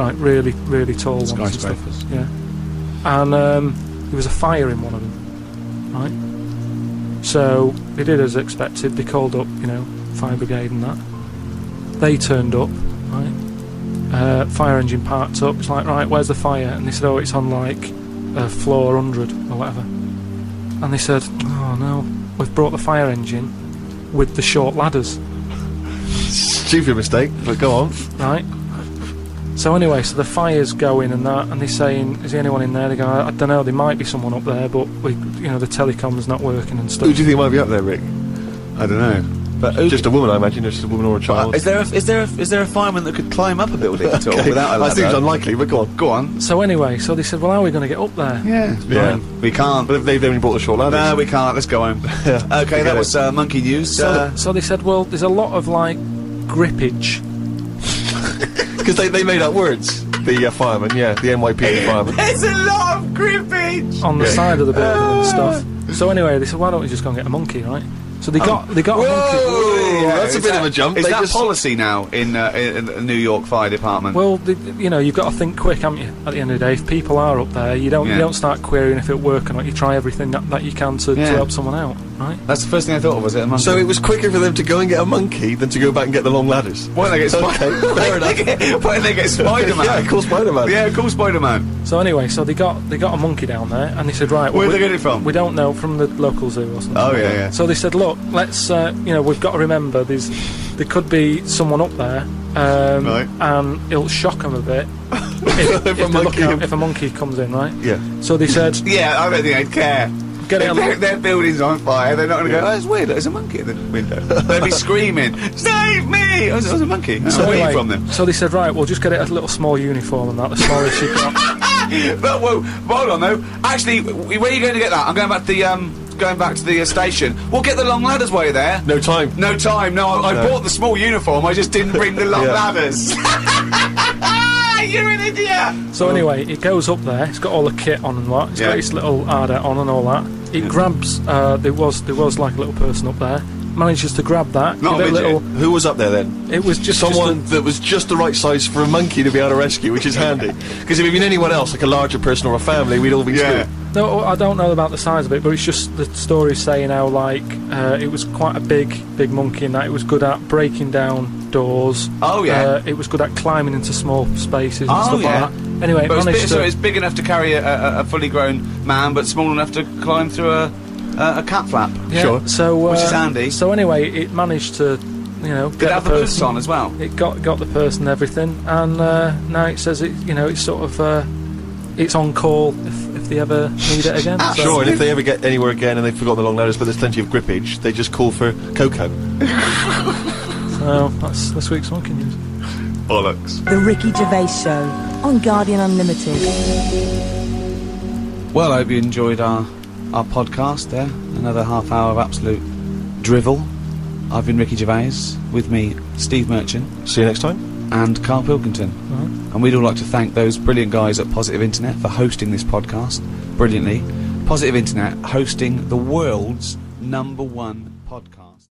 Right, really, really tall ones and Skyscrapers. stuff. Yeah. And there was a fire in one of them, right? So they did as expected. They called up, fire brigade and that. They turned up, right? Fire engine parked up. It's like, right, where's the fire? And they said, oh, it's on like floor 100 or whatever. And they said, oh no, we've brought the fire engine with the short ladders, Stupid mistake, but go on. right? So anyway, so the fire's going and that, and they're saying, is there anyone in there? They go, I don't know, there might be someone up there, but the telecom's not working and stuff. Who do you think might be up there, Rick? I don't know. But Just a woman, I imagine. Just a woman or a child. is there a fireman that could climb up a building at all without a That ladder? seems unlikely, but go on. Go on. So anyway, so they said, well, how are we going to get up there? Yeah. We can't. But they've only brought the short ladders. No, we can't. Let's go home. Okay, that was monkey news. So they said, well, there's a lot of like grippage. Because they made up words. The firemen, the NYPD firemen. There's a lot of grippage on the side of the building and stuff. So anyway, they said, why don't we just go and get a monkey, right? So they got a monkey. Whoa, that's a bit of a jump. Is They that just- policy now in the New York Fire Department? Well, you've got to think quick, haven't you? At the end of the day, if people are up there, you don't start querying if it'll work or not. You try everything that you can to help someone out, right? That's the first thing I thought of, was it a monkey? So it was quicker for them to go and get a monkey than to go back and get the long ladders. Why don't they get Okay, fair enough. Why don't they get Spider-Man? Yeah, call Spider-Man. Yeah, call Spider-Man. So anyway, so they got a monkey down there, and they said, right, Where'd they get it from? We don't know, from the local zoo or something. Oh, yeah. So they said, look, let's, we've got to remember there could be someone up there, Right. and it'll shock them a bit if a monkey comes in, right? Yeah. So they said, Yeah, I don't think they'd care. Get it If their building's on fire, they're not going to go, oh, it's weird, there's a monkey at the window. They'd be screaming, save me! Oh, there's a monkey. Where are you from them? So they said, right, we'll just get it a little small uniform and that, the smallest you got. But, whoa, hold on though. Actually, where are you going to get that? I'm going back to the station. We'll get the long ladders while you're there. No time. No time. No, I bought the small uniform. I just didn't bring the long Yeah. ladders. You're an idiot. So anyway, it goes up there. It's got all the kit on and what. It's got its little harder on and all that. It grabs. There was like a little person up there. Manages to grab that. Not give it a midget. Who was up there then? It was just Someone that was just the right size for a monkey to be able to rescue, which is handy. Because if it'd been anyone else, like a larger person or a family, we'd all be screwed. No, I don't know about the size of it, but it's just the story saying how like it was quite a big monkey, and that it was good at breaking down doors. Oh yeah. It was good at climbing into small spaces and stuff yeah. like that. Anyway, But managed it's big enough to carry a fully grown man, but small enough to climb through a cat flap. yeah, Sure. So Which is handy. So anyway, it managed to Did it get have the the boots person on as well? It got the person and everything, and now it says it's sort of it's on call if they ever need it again. So- Sure, and if they ever get anywhere again and they've forgotten the long ladders, but there's plenty of grippage, they just call for Coco. So that's this week's monkey news. Bollocks. The Ricky Gervais Show on Guardian Unlimited. Well, I hope you enjoyed our podcast there. Another half hour of absolute drivel. I've been Ricky Gervais, with me Steve Merchant See you next time. and Karl Pilkington. And we'd all like to thank those brilliant guys at Positive Internet for hosting this podcast brilliantly. Positive Internet hosting the world's #1 podcast.